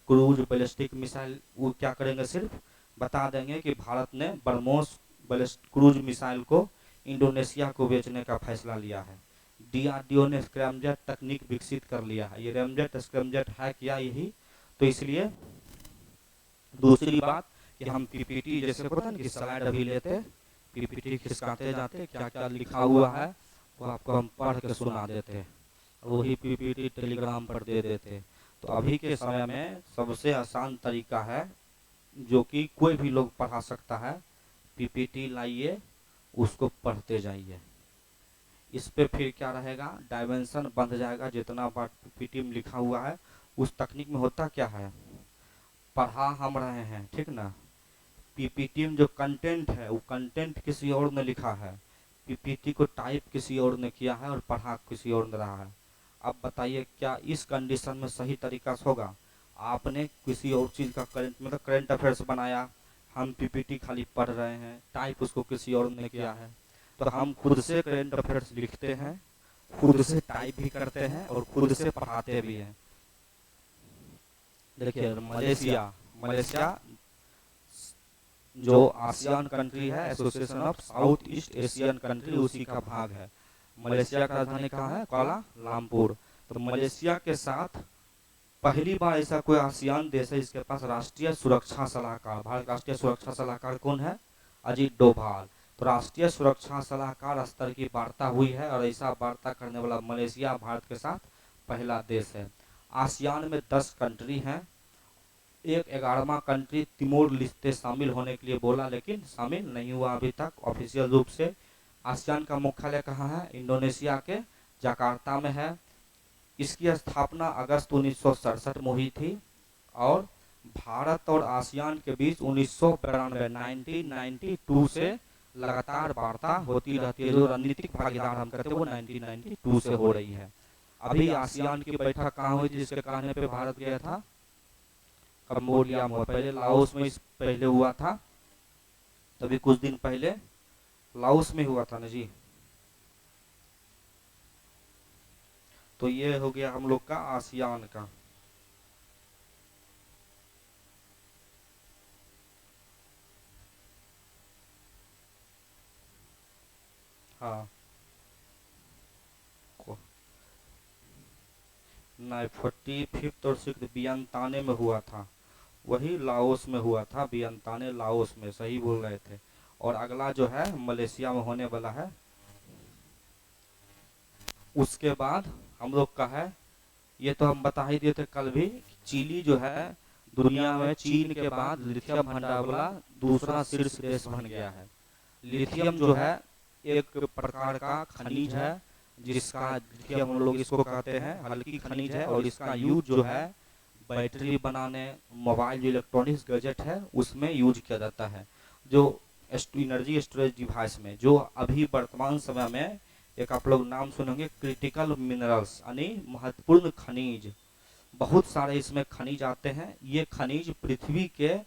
क्रूज बैलिस्टिक मिसाइल वो क्या करेंगे, सिर्फ बता देंगे कि भारत ने ब्रह्मोस क्रूज मिसाइल को इंडोनेशिया को बेचने का फैसला लिया है, डीआरडीओ ने स्क्रैमजेट तकनीक विकसित कर लिया है। ये रैमजेट स्क्रैमजेट है क्या, यही तो। इसलिए दूसरी बात कि हम पीपीटी जैसे पता नहीं कि स्लाइड अभी लेते, पीपीटी खिसकाते जाते, क्या क्या लिखा हुआ है वो आपको हम पढ़ के सुना देते और वही पीपीटी टेलीग्राम पर दे देते। तो अभी के समय में सबसे आसान तरीका है जो कि कोई भी लोग पढ़ा सकता है, पीपीटी लाइए, उसको पढ़ते जाइए। इस पे फिर क्या रहेगा, डायमेंशन बंध जाएगा जितना बार पीपीटी में लिखा हुआ है। उस तकनीक में होता क्या है, पढ़ा हम रहे हैं, ठीक ना, पीपीटी में जो कंटेंट है वो कंटेंट किसी और ने लिखा है, पीपीटी को टाइप किसी और ने किया है और पढ़ा किसी और ने रहा है। अब बताइए क्या इस कंडीशन में सही तरीका से होगा, आपने किसी और चीज़ का करंट मतलब करंट अफेयर्स बनाया, हम पीपीटी खाली पढ़ रहे हैं, टाइप उसको किसी और ने किया है। तो हम खुद से करंट अफेयर्स लिखते हैं, खुद से टाइप भी करते हैं और खुद से पढ़ाते भी हैं। देखिए मलेशिया, मलेशिया जो आसियान कंट्री है, association of south east Asian country, उसी का भाग है। मलेशिया का राजधानी कहाँ है, कुआलालंपुर। तो मलेशिया के साथ पहली बार ऐसा कोई आसियान देश है जिसके पास राष्ट्रीय सुरक्षा सलाहकार, भारत राष्ट्रीय सुरक्षा सलाहकार कौन है, अजीत डोभाल। तो राष्ट्रीय सुरक्षा सलाहकार स्तर की वार्ता हुई है और ऐसा वार्ता करने वाला मलेशिया भारत के साथ पहला देश है। आसियान में 10 कंट्री हैं, एक 11वां कंट्री तिमोर लिस्ते शामिल होने के लिए बोला लेकिन शामिल नहीं हुआ अभी तक ऑफिशियल रूप से। आसियान का मुख्यालय कहाँ है, इंडोनेशिया के जकार्ता में है। इसकी स्थापना अगस्त 1967 में हुई थी और भारत और आसियान के बीच 1992 से लगातार वार्ता होती रहती है। जो रणनीतिक भागीदार हम कहते हैं वो 1992 से हो रही है। अभी आसियान की बैठक कहाँ हुई थी जिसके कहने पे भारत गया था, कंबोडिया में। पहले लाओस में पहले हुआ था, तभी कुछ दिन पहले लाओस में हुआ था ना जी। तो ये हो गया हम लोग का आसियान का। हाँ नहीं, 45th और 6th वियंताने में हुआ था, वही लाओस में हुआ था, वियंताने लाओस में, सही बोल रहे थे। और अगला जो है मलेशिया में होने वाला है। उसके बाद हम लोग का है, ये तो हम बता ही दिए थे कल भी, चिली जो है दुनिया में चीन के बाद लिथियम भंडार वाला दूसरा शीर्ष देश बन गया है। लिथियम जो है एक प्रकार का खनिज है जिसका, लिथियम हम लोग इसको कहते हैं हल्की खनिज है, और इसका यूज जो है बैटरी बनाने, मोबाइल जो इलेक्ट्रॉनिक्स गैजेट है उसमें यूज किया जाता है। जो एनर्जी स्टोरेज डिवाइस में, जो अभी वर्तमान समय में एक आप लोग नाम सुनेंगे क्रिटिकल मिनरल्स यानी महत्वपूर्ण खनिज, बहुत सारे इसमें खनिज आते हैं। ये खनिज पृथ्वी के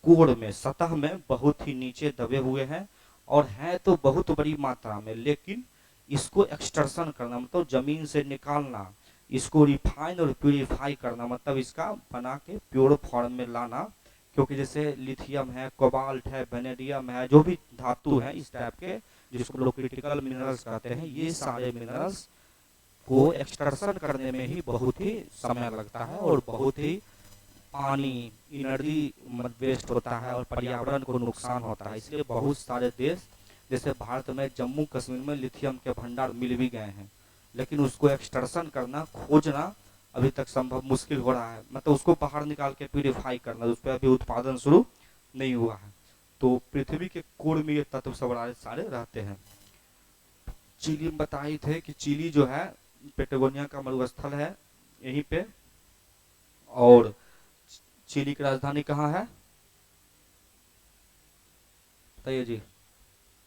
कोर में, सतह में बहुत ही नीचे दबे हुए हैं और हैं तो बहुत बड़ी मात्रा में, लेकिन इसको एक्सट्रैक्शन करना मतलब जमीन से निकालना, इसको रिफाइन और प्यूरिफाई करना मतलब इसका बना के प्योर फॉर्म में लाना। क्योंकि जैसे लिथियम है, कोबाल्ट है, वेनेडियम है, जो भी धातु है इस टाइप के जिसको लोग क्रिटिकल मिनरल्स कहते हैं, ये सारे मिनरल्स को एक्सट्रैक्शन करने में ही बहुत ही समय लगता है और बहुत ही पानी एनर्जी वेस्ट होता है और पर्यावरण को नुकसान होता है। इसलिए बहुत सारे देश जैसे भारत में जम्मू कश्मीर में लिथियम के भंडार मिल भी गए हैं, लेकिन उसको एक्सट्रैक्शन करना, खोजना अभी तक संभव मुश्किल हो रहा है। मतलब उसको बाहर निकाल के प्यूरिफाई करना, उस पर अभी उत्पादन शुरू नहीं हुआ है। तो पृथ्वी के कोर में ये तत्व सब सारे रहते हैं। चिली में बताए थे कि चिली जो है पेटागोनिया का मरुस्थल है यहीं पे, और चिली की राजधानी कहाँ है बताइए जी,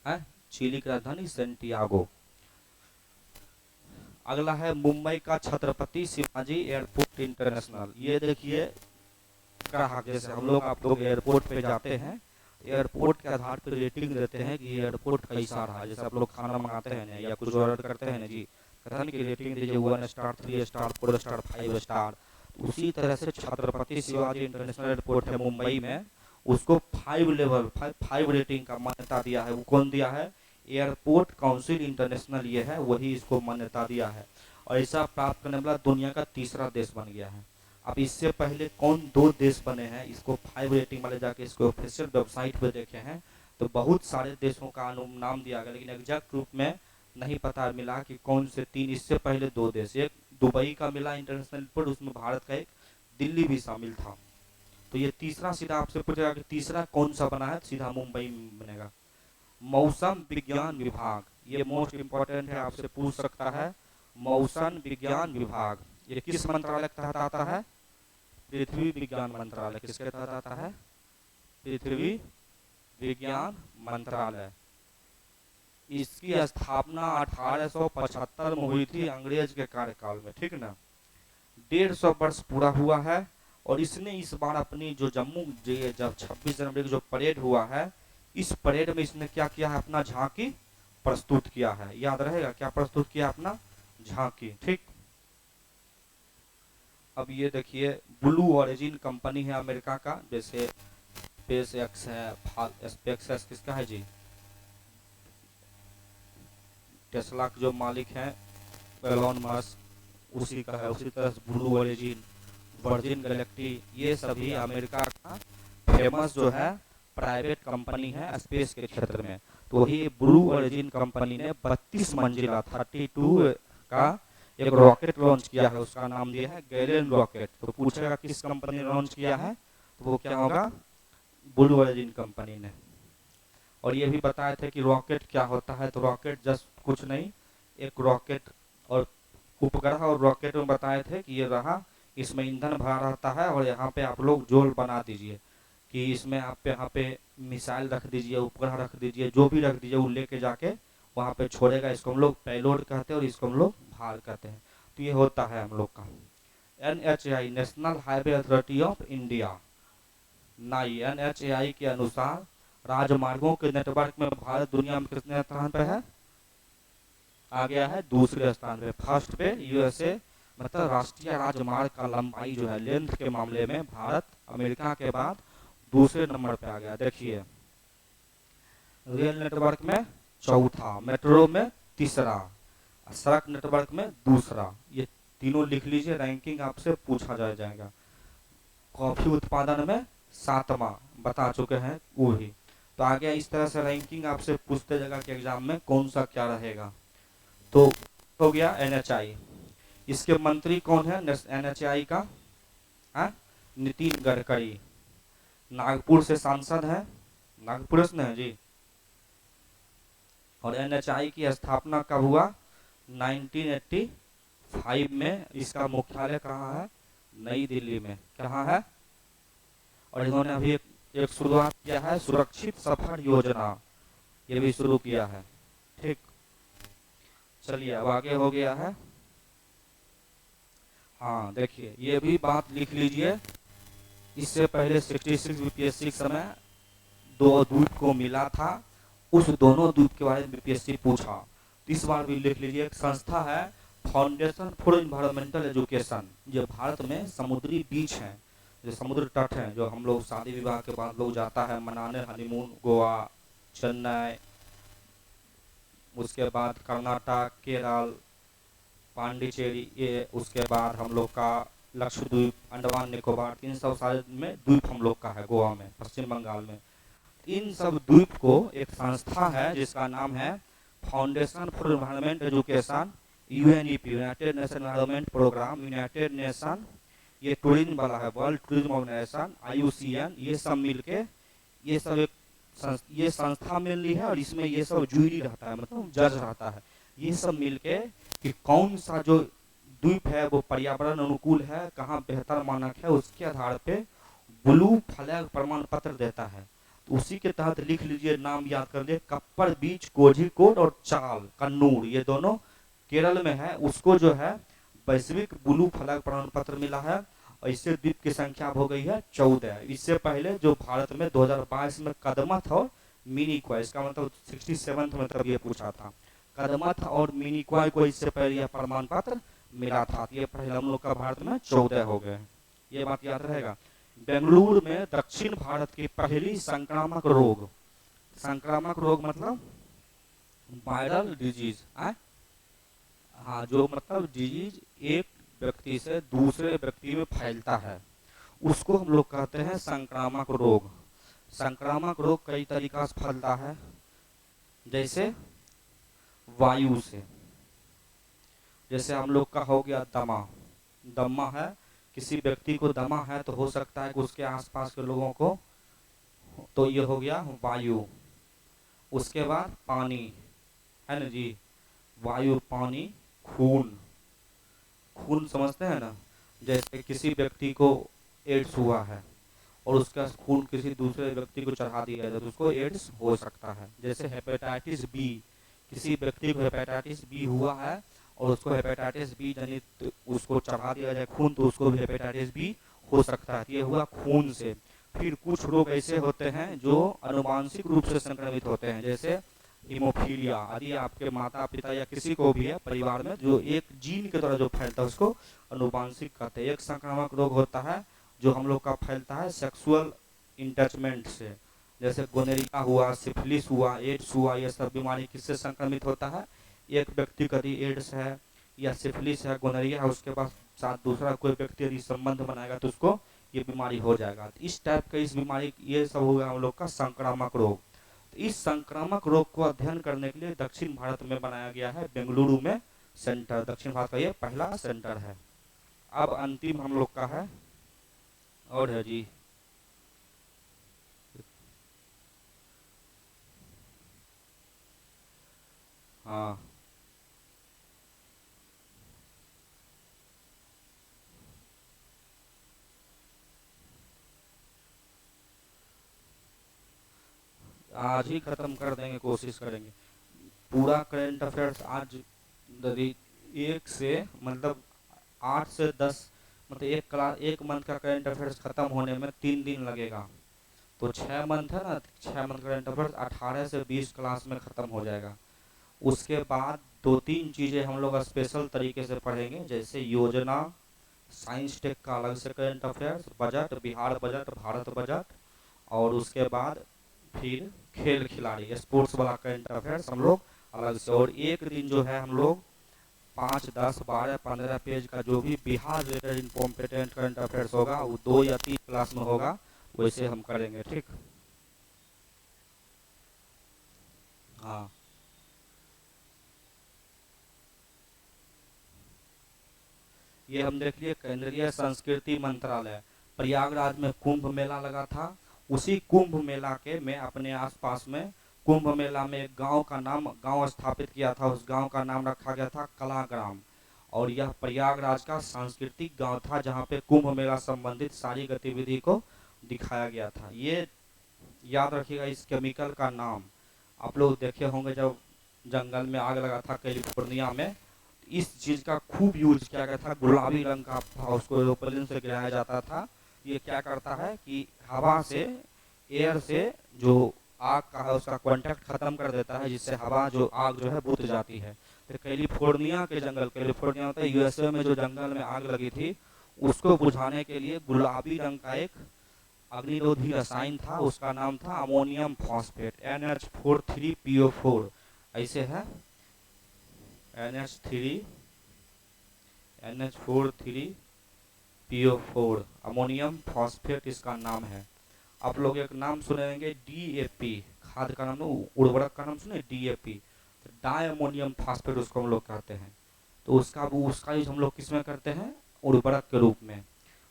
है चिली की राजधानी सेंटियागो। अगला है मुंबई का छत्रपति शिवाजी एयरपोर्ट इंटरनेशनल। ये देखिए ग्राहक, जैसे हम लोग आप लोग एयरपोर्ट पे जाते हैं, एयरपोर्ट के आधार पर रेटिंग देते हैं कि एयरपोर्ट कैसा रहा। जैसे आप लोग खाना मंगाते हैं ना या कुछ ऑर्डर करते हैं ना जी, कहते हैं कि रेटिंग दीजिए 1 स्टार, 3 स्टार, 4 स्टार, 5 स्टार। उसी तरह से छत्रपति शिवाजी इंटरनेशनल एयरपोर्ट है मुंबई में, उसको 5 लेवल 5 रेटिंग का मान्यता दिया है। वो कौन दिया है, एयरपोर्ट काउंसिल इंटरनेशनल ये है, वही इसको मान्यता दिया है। और ऐसा प्राप्त करने वाला दुनिया का तीसरा देश बन गया है। अब इससे पहले कौन 2 देश बने हैं इसको 5 रेटिंग वाले जाके इसको ऑफिशियल वेबसाइट पे देखे हैं, तो बहुत सारे देशों का नाम दिया गया, लेकिन एग्जैक्ट रूप में नहीं पता मिला कि कौन से 3। इससे पहले 2 देश, एक दुबई का मिला इंटरनेशनल एयरपोर्ट, उसमें भारत का एक दिल्ली भी शामिल था। तो ये तीसरा सीधा आपसे पूछेगा कि तीसरा कौन सा बना है, सीधा मुंबई में बनेगा। मौसम विज्ञान विभाग, ये मोस्ट इंपॉर्टेंट है, आपसे पूछ सकता है। मौसम विज्ञान विभाग ये किस मंत्रालय के तहत आता है? पृथ्वी विज्ञान मंत्रालय। किसके तहत आता है? पृथ्वी विज्ञान मंत्रालय। इसकी स्थापना 1875 में हुई थी, अंग्रेज के कार्यकाल में, ठीक ना। 150 वर्ष पूरा हुआ है। और इसने इस बार अपनी जो जब 26 जनवरी की जो परेड हुआ है, इस परेड में इसने क्या किया है? अपना झांकी प्रस्तुत किया है। याद रहेगा क्या प्रस्तुत किया? अपना झांकी, ठीक। अब ये देखिए, ब्लू ओरिजिन कंपनी है अमेरिका का, जैसे स्पेस एक्स है, स्पेस एक्स किसका है जी? टेस्ला के जो मालिक हैं एलोन मस्क, उसी का है। उसी तरह से ब्लू ओरिजिन, वर्जिन गैलेक्सी, ये सभी अमेरिका का फेमस जो है प्राइवेट कंपनी है स्पेस के क्षेत्र में। तो वही ब्लू ओरिजिन कंपनी ने 32 मंजिला 32 का एक रॉकेट लॉन्च किया है, उसका नाम दिया है गैलेन रॉकेट। तो पूछेगा किस कंपनी ने लॉन्च किया है, तो वो क्या होगा? ब्लू ओरिजिन कंपनी ने। और ये भी बताए थे कि रॉकेट क्या होता है, तो रॉकेट जस्ट कुछ नहीं, एक रॉकेट और उपग्रह और रॉकेट में बताए थे कि ये रहा, इसमें ईंधन भरा रहता है और यहाँ पे आप लोग जोल बना दीजिए कि इसमें आप यहाँ पे मिसाइल रख दीजिए, उपग्रह रख दीजिए, जो भी रख दीजिए, वो लेके जाके वहाँ पे छोड़ेगा। इसको हम लोग पेलोड कहते हैं और इसको हम लोग भार कहते हैं। तो ये होता है हम लोग का NHAI, national highway authority of India. नाई NHAI के अनुसार राजमार्गों के नेटवर्क में भारत दुनिया में कितने स्थान पे है? आ गया है दूसरे स्थान पे। फर्स्ट पे USA, मतलब राष्ट्रीय राजमार्ग का लंबाई जो है, लेंथ के मामले में भारत अमेरिका के बाद दूसरे नंबर पे आ गया। देखिए, रेल नेटवर्क में चौथा, मेट्रो में तीसरा, सड़क नेटवर्क में दूसरा। ये तीनों लिख लीजिए, रैंकिंग आपसे पूछा जाएगा। कॉफी उत्पादन में 7वां, बता चुके हैं वो भी। तो आगे इस तरह से रैंकिंग आपसे पूछते जाएगा कि एग्जाम में कौन सा क्या रहेगा। तो हो गया NHAI। इसके मंत्री कौन है NHAI का? नितिन गडकरी, नागपुर से सांसद है, नागपुर से है जी। और NHAI की स्थापना कब हुआ? 1985 में। इसका मुख्यालय कहाँ है? नई दिल्ली में। कहाँ है? और इन्होंने अभी एक शुरुआत किया है, सुरक्षित सफर योजना, ये भी शुरू किया है, ठीक। चलिए अब आगे हो गया है। हाँ देखिए, ये भी बात लिख लीजिए, इससे पहले 66 BPSC समय 2 द्वीप को मिला था, उस दोनों द्वीप के बारे में BPSC पूछा। इस बार भी लिख लीजिए, एक संस्था है फाउंडेशन फॉर एनवायरमेंटल एजुकेशन, जो भारत में समुद्री बीच हैं, जो समुद्र तट हैं, जो हम लोग शादी विवाह के बाद लोग जाता है मनाने, हनीमून, गोवा, चेन्नई, उसके बाद कर्नाटक, केरल, पांडिचेरी, ये उसके बाद हम लोग का लक्षद्वीप, अंडमान निकोबार, इन सब सारे में द्वीप हम लोग का है, गोवा में, पश्चिम बंगाल में। इन सब द्वीप को एक संस्था है जिसका नाम है Foundation for Environment Education, UNEP, United Nation Environment Programme, United Nation, ये टूरिज्म वाला है, वर्ल्ड टूरिज्म ऑर्गेनाइजेशन, IUCN, ये सब मिलके ये सब एक ये संस्था मिल रही है और इसमें ये सब जूरी रहता है, मतलब जज रहता है। ये सब मिलके कि कौन सा जो द्वीप है वो पर्यावरण अनुकूल है, कहाँ बेहतर मानक है, उसके आधार पे ब्लू फ्लैग प्रमाण पत्र देता है। तो उसी के तहत लिख लीजिए, नाम याद कर लिए, कप्पर बीच, कोझिकोड और चाल, कन्नूर, ये दोनों केरल में है। उसको जो है वैश्विक ब्लू फ्लैग प्रमाण पत्र मिला है और इससे द्वीप की संख्या हो गई है 14। इससे पहले जो भारत में 2022 में कदमत और मिनिकॉय, इसका मतलब 67 में तब ये पूछा था, कदमत और मिनिकॉय को इससे पहले यह प्रमाण पत्र मिला था। ये पहले हम लोग का भारत में 14 हो गए, ये बात याद रहेगा। बेंगलुरु में दक्षिण भारत की पहली संक्रामक रोग मतलब वायरल डिजीज, हाँ, जो मतलब डिजीज एक व्यक्ति से दूसरे व्यक्ति में फैलता है, उसको हम लोग कहते हैं संक्रामक रोग। संक्रामक रोग कई तरीका से फैलता है, जैसे वायु से, जैसे हम लोग का हो गया दमा है, किसी व्यक्ति को दमा है तो हो सकता है कि उसके आसपास के लोगों को, तो ये हो गया वायु। उसके बाद पानी, है ना जी, वायु, पानी, खून। खून समझते हैं ना, जैसे किसी व्यक्ति को एड्स हुआ है और उसका खून किसी दूसरे व्यक्ति को चढ़ा दिया जाए तो उसको एड्स हो सकता है। जैसे हेपेटाइटिस बी, किसी व्यक्ति को हेपेटाइटिस बी हुआ है और उसको हेपेटाइटिस बी जनित उसको चढ़ा दिया जाए खून तो उसको भी हेपेटाइटिस बी हो सकता है। ये हुआ खून से। फिर कुछ रोग ऐसे होते हैं जो अनुवांशिक रूप से संक्रमित होते हैं, जैसे हीमोफीलिया। यदि आपके माता पिता या किसी को भी है परिवार में जो एक जीन के द्वारा जो फैलता है उसको अनुवांशिक कहते हैं। एक संक्रामक रोग होता है जो हम लोग का फैलता है सेक्सुअल इंटचमेंट से, जैसे गोनेरिया हुआ, सिफिलिस हुआ, एड्स हुआ। ये सब बीमारी किससे संक्रमित होता है? एक व्यक्ति का यदि एड्स है या सिफिलिस है, गोनेरिया है, उसके पास साथ दूसरा कोई व्यक्ति यदि संबंध बनाएगा तो उसको ये बीमारी हो जाएगा। तो इस टाइप का इस बीमारी ये सब हो गया हम लोग का संक्रामक रोग। तो इस संक्रामक रोग को अध्ययन करने के लिए दक्षिण भारत में बनाया गया है बेंगलुरु में सेंटर। दक्षिण भारत का ये पहला सेंटर है। अब अंतिम हम लोग का है और है जी हाँ आज ही खत्म कर देंगे, कोशिश करेंगे पूरा करंट अफेयर्स आज। यदि एक से मतलब 8 से 10 मतलब एक क्लास एक मंथ का करंट अफेयर्स खत्म होने में 3 दिन लगेगा। तो 6 मंथ है ना, 6 मंथ करंट अफेयर्स 18 से 20 क्लास में खत्म हो जाएगा। उसके बाद 2-3 चीज़ें हम लोग स्पेशल तरीके से पढ़ेंगे, जैसे योजना, साइंस टेक का अलग से current affairs, budget, Bihar budget, Bharat budget, और उसके बाद फिर खेल खिलाड़ी स्पोर्ट्स वाला करंट अफेयर्स हम लोग अलग से। और एक दिन जो है हम लोग 5, 10, 12, 15 पेज का जो भी Bihar related important current affairs होगा वो 2 या 3 क्लास में होगा, वैसे हम करेंगे। ठीक, हाँ ये हम देख लिए केंद्रीय संस्कृति मंत्रालय प्रयागराज में कुंभ मेला लगा था। उसी कुंभ मेला के में अपने आसपास में कुंभ मेला में एक गांव का नाम गांव स्थापित किया था। उस गांव का नाम रखा गया था कलाग्राम। और यह प्रयागराज का सांस्कृतिक गांव था जहां पे कुंभ मेला संबंधित सारी गतिविधि को दिखाया गया था। ये याद रखिएगा इस केमिकल का नाम। आप लोग देखे होंगे जब जंगल में आग लगा था कैलिफोर्निया में, इस चीज का खूब यूज किया गया था। गुलाबी रंग का था, उसको एरोप्लेन से गिराया जाता था। ये क्या करता है कि हवा से, एयर से जो आग का है उसका कांटेक्ट खत्म कर देता है, जिससे हवा जो आग जो है बुझ जाती है। तो कैलिफोर्निया के जंगल, कैलिफोर्निया होता है यूएसए में, जो जंगल में आग लगी थी उसको बुझाने के लिए गुलाबी रंग का एक अग्निरोधी रसायन था, उसका नाम था अमोनियम फॉस्फेट NH43PO4। ऐसे है NH4 अमोनियम फॉस्फेट इसका नाम है। आप लोग एक नाम सुनेंगे DAP, खाद का नाम, उर्वरक का नाम सुने DAP, तो डाई अमोनियम फॉस्फेट उसको हम लोग कहते हैं। तो उसका यूज हम लोग किस में करते हैं? उर्वरक के रूप में।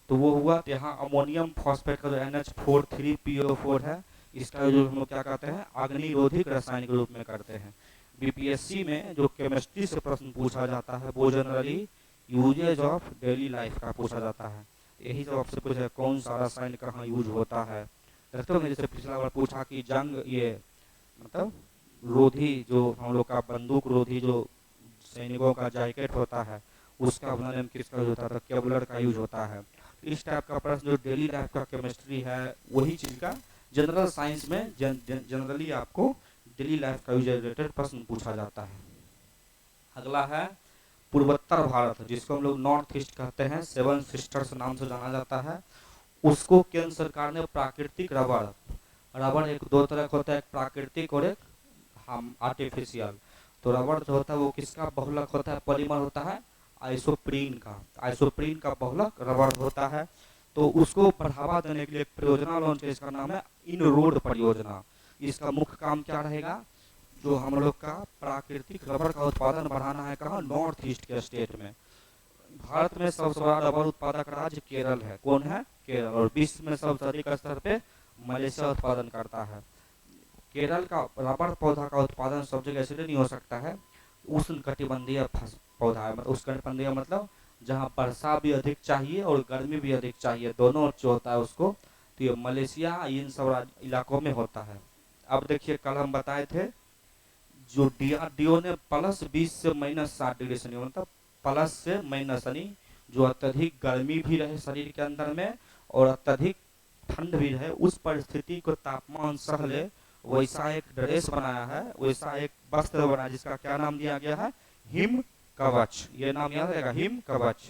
तो वो हुआ, तो यहाँ अमोनियम फॉस्फेट का जो NH43PO4 है इसका यूज हम लोग क्या कहते हैं? अग्निरोधिक रसायन के रूप में करते हैं। बीपीएससी में जो केमिस्ट्री से प्रश्न पूछा जाता है वो generally uses of daily life का पूछा जाता है। यही सब आपसे पूछा कौन सा रसायन कहाँ यूज होता है। देखते हो जैसे पिछला बार पूछा कि जंग ये मतलब रोधी, जो हम लोग का बंदूक रोधी जो सैनिकों का जैकेट होता है उसका बनाने में किसका यूज होता था? केवलर का यूज होता है। इस टाइप का प्रश्न जो डेली लाइफ का केमिस्ट्री है वही चीज का जनरल साइंस में जनरली आपको डेली लाइफ का यूज रिलेटेड प्रश्न पूछा जाता है। अगला है पूर्वोत्तर भारत, जिसको हम लोग नॉर्थ ईस्ट कहते हैं, 7 सिस्टर्स नाम से जाना जाता है। उसको केंद्र सरकार ने प्राकृतिक रबड़, रबड़ एक दो तरह का होता है, एक प्राकृतिक और एक हम आर्टिफिशियल। तो रबड़ जो होता है वो किसका बहुलक होता है? पॉलीमर होता है आइसोप्रीन का। आइसोप्रीन का बहुलक रबड़ होता है। तो उसको बढ़ावा देने के लिए एक परियोजना लॉन्च किया, इसका नाम है इन रोड परियोजना। इसका मुख्य काम क्या रहेगा? जो हम लोग का प्राकृतिक रबड़ का उत्पादन बढ़ाना है, कहाँ? नॉर्थ ईस्ट के स्टेट में। भारत में सबसे बड़ा रबड़ उत्पादक राज्य केरल है। कौन है? केरल। और विश्व में सबसे अधिक स्तर पे मलेशिया उत्पादन करता है। केरल का रबर पौधा का उत्पादन सब जगह इसलिए नहीं हो सकता है, उष्ण कटिबंधीय पौधा है, मतलब उष्ण कटिबंधीय मतलब जहाँ वर्षा भी अधिक चाहिए और गर्मी भी अधिक चाहिए, दोनों जो होता है उसको, तो ये मलेशिया इन सब इलाकों में होता है। अब देखिए कल हम बताए थे जो DRDO ने +20 से -60 डिग्री सेल्सियस, मतलब प्लस से माइनस, यानी जो अत्यधिक गर्मी भी रहे शरीर के अंदर में और अत्यधिक ठंड भी रहे, उस परिस्थिति को तापमान सह ले, वैसा एक ड्रेस बनाया है, वैसा एक वस्त्र बनाया जिसका क्या नाम दिया गया है, हिम कवच। ये नाम याद रहेगा, हिम कवच।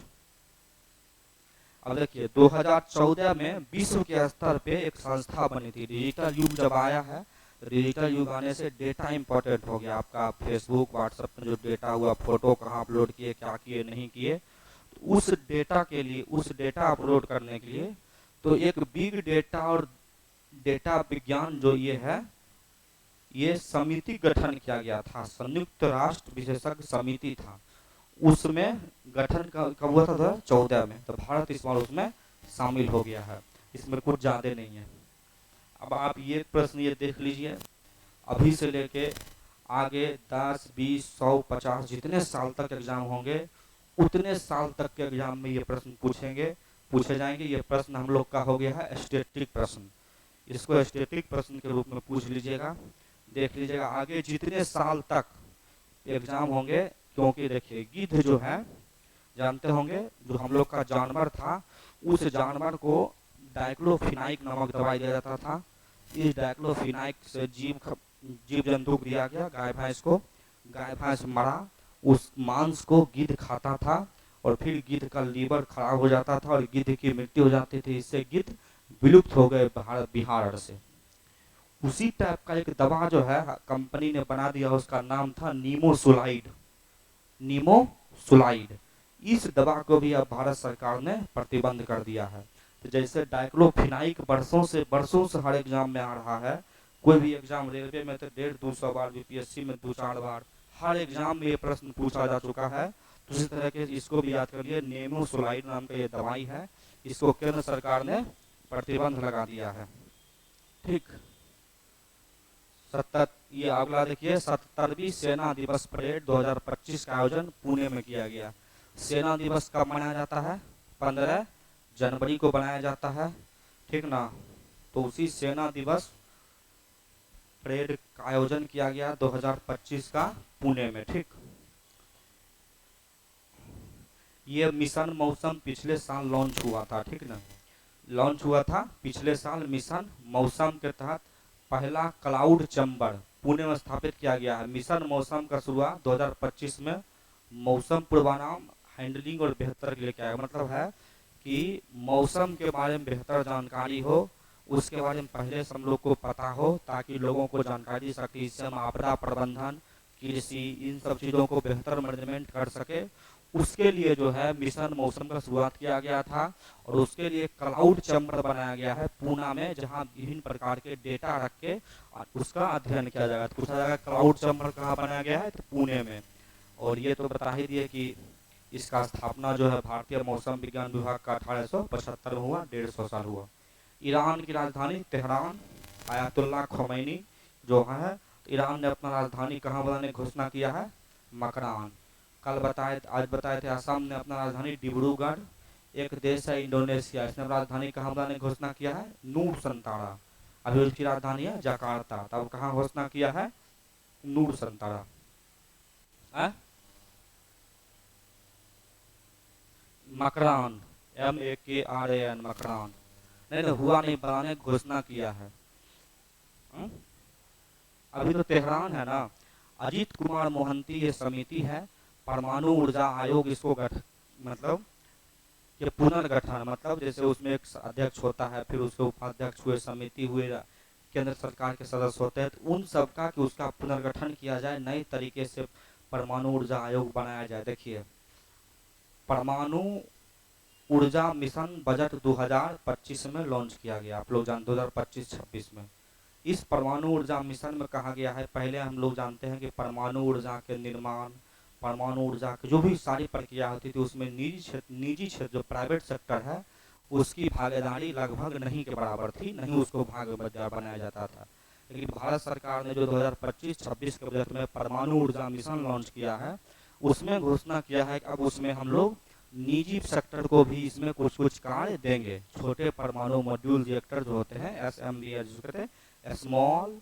अब देखिए 2014 में विश्व के स्तर पे एक संस्था बनी थी। डिजिटल युग जब आया है, डिजिटल युग आने से डेटा इंपॉर्टेंट हो गया। आपका फेसबुक व्हाट्सएप में जो डेटा हुआ, फोटो कहाँ अपलोड किए, क्या किए, नहीं किए, तो उस डेटा के लिए, उस डेटा अपलोड करने के लिए तो एक बिग डेटा और डेटा विज्ञान जो ये है, ये समिति गठन किया गया था, संयुक्त राष्ट्र विशेषज्ञ समिति था। उसमें गठन कब हुआ था 2014 में, तो भारत इस बार उसमें शामिल हो गया है। इसमें कुछ ज्यादा नहीं है। अब आप ये प्रश्न ये देख लीजिए, अभी से लेके आगे 10, 20, 100, 50 जितने साल तक एग्जाम होंगे, उतने साल तक के एग्जाम में ये प्रश्न पूछे जाएंगे। ये प्रश्न हम लोग का हो गया है स्टैटिक प्रश्न। इसको स्टैटिक प्रश्न के रूप में पूछ लीजिएगा, देख लीजिएगा आगे जितने साल तक एग्जाम होंगे। क्योंकि देखिए गिद्ध जो है, जानते होंगे, जो हम लोग का जानवर था, उस जानवर को डाइक्लोफिनाइक नामक दवाई दिया जाता था। इस डाइक्लोफिनाइक से जीव जंतु दिया गया, गाय भैंस को, गाय भैंस मरा, उस मांस को गिद्ध खाता था और फिर गिद्ध का लीवर खराब हो जाता था और गिद्ध की मृत्यु हो जाती थी। इससे गिद्ध विलुप्त हो गए बिहार से। उसी टाइप का एक दवा जो है कंपनी ने बना दिया, उसका नाम था नीमोसुलाइड। नीमोसुलाइड, इस दवा को भी अब भारत सरकार ने प्रतिबंध कर दिया है। तो जैसे डाइक्लोफिनाइक वर्षों से हर एग्जाम में आ रहा है, कोई भी एग्जाम, रेलवे में तो 150-200 बार, बीपीएससी में 2-4 बार, हर एग्जाम में ये प्रश्न पूछा जा चुका है। तो इसी तरह के इसको भी याद करिए, नीमोसुलाइड नाम का ये दवाई है, इसको केंद्र सरकार ने प्रतिबंध लगा दिया है। ठीक, ये अगला देखिए, 77वीं सेना दिवस परेड 2025 का आयोजन पुणे में किया गया। सेना दिवस कब मनाया जाता है? 15 जनवरी को मनाया जाता है, ठीक ना। तो उसी सेना दिवस परेड का आयोजन किया गया 2025 का पुणे में। ठीक, ये मिशन मौसम पिछले साल लॉन्च हुआ था, ठीक ना, लॉन्च हुआ था पिछले साल। मिशन मौसम के तहत पहला क्लाउड चैम्बर पुणे में स्थापित किया गया है। मिशन मौसम का शुरुआत 2025 में मौसम पूर्वानुमान हैंडलिंग और बेहतर के लिए किया है। मतलब है कि मौसम के बारे में बेहतर जानकारी हो, उसके बारे में पहले से हम लोग को पता हो, ताकि लोगों को जानकारी सके, इससे हम आपदा प्रबंधन, कृषि, इन सब चीज़ों को बेहतर मैनेजमेंट कर सके। उसके लिए जो है मिशन मौसम का शुरुआत किया गया था और उसके लिए क्लाउड चैम्बर बनाया गया है पूना में, जहां विभिन्न प्रकार के डेटा रख के उसका अध्ययन किया जाएगा। तो पूछा जाएगा क्लाउड चैम्बर कहाँ बनाया गया है, तो पुणे में। और ये तो बता ही दिए कि इसका स्थापना जो है भारतीय मौसम विज्ञान विभाग का 1875 में हुआ, 150 साल हुआ। ईरान की राजधानी तेहरान, आयतुल्लाह खोमैनी जो है, ईरान ने अपना राजधानी कहाँ बनाने की घोषणा किया है? मकरान। आज बताए थे असम ने अपना राजधानी डिब्रूगढ़। एक देश है इंडोनेशिया, इसने राजधानी कहाँ बनाने की घोषणा किया है? नूरसंतारा। अभी उसकी राजधानी है जकार्ता। तब कहाँ घोषणा किया है? नूरसंतारा। मकरान, MAKRAN, मकरान। नहीं, हुआ नहीं, बनाने की घोषणा किया है। अभी तो तेहरान है ना। अजीत कुमार मोहंती ये समिति है, परमाणु ऊर्जा आयोग, इसको मतलब ये पुनर्गठन, मतलब जैसे उसमें एक अध्यक्ष होता है, फिर उसके उपाध्यक्ष हुए, समिति हुए, केंद्र सरकार के सदस्य होते हैं, तो उन सबका कि उसका पुनर्गठन किया जाए, नए तरीके से परमाणु ऊर्जा आयोग बनाया जाए। देखिए परमाणु ऊर्जा मिशन बजट 2025 में लॉन्च किया गया, आप लोग जानते 2025-26 में। इस परमाणु ऊर्जा मिशन में कहा गया है, पहले हम लोग जानते हैं कि परमाणु ऊर्जा के निर्माण, परमाणु ऊर्जा की जो भी सारी प्रक्रिया होती थी, उसमें निजी क्षेत्र जो प्राइवेट सेक्टर है, उसकी भागीदारी लगभग नहीं के बराबर थी, नहीं उसको भाग बनाया जाता था। लेकिन भारत सरकार ने जो 2025-26 के बजट में परमाणु ऊर्जा मिशन लॉन्च किया है, उसमें घोषणा किया है कि अब उसमें हम लोग निजी सेक्टर को भी इसमें कुछ कुछ कार्य देंगे। छोटे परमाणु मॉड्यूल रिएक्टर जो होते हैं, SMR जिसको कहते हैं, स्मॉल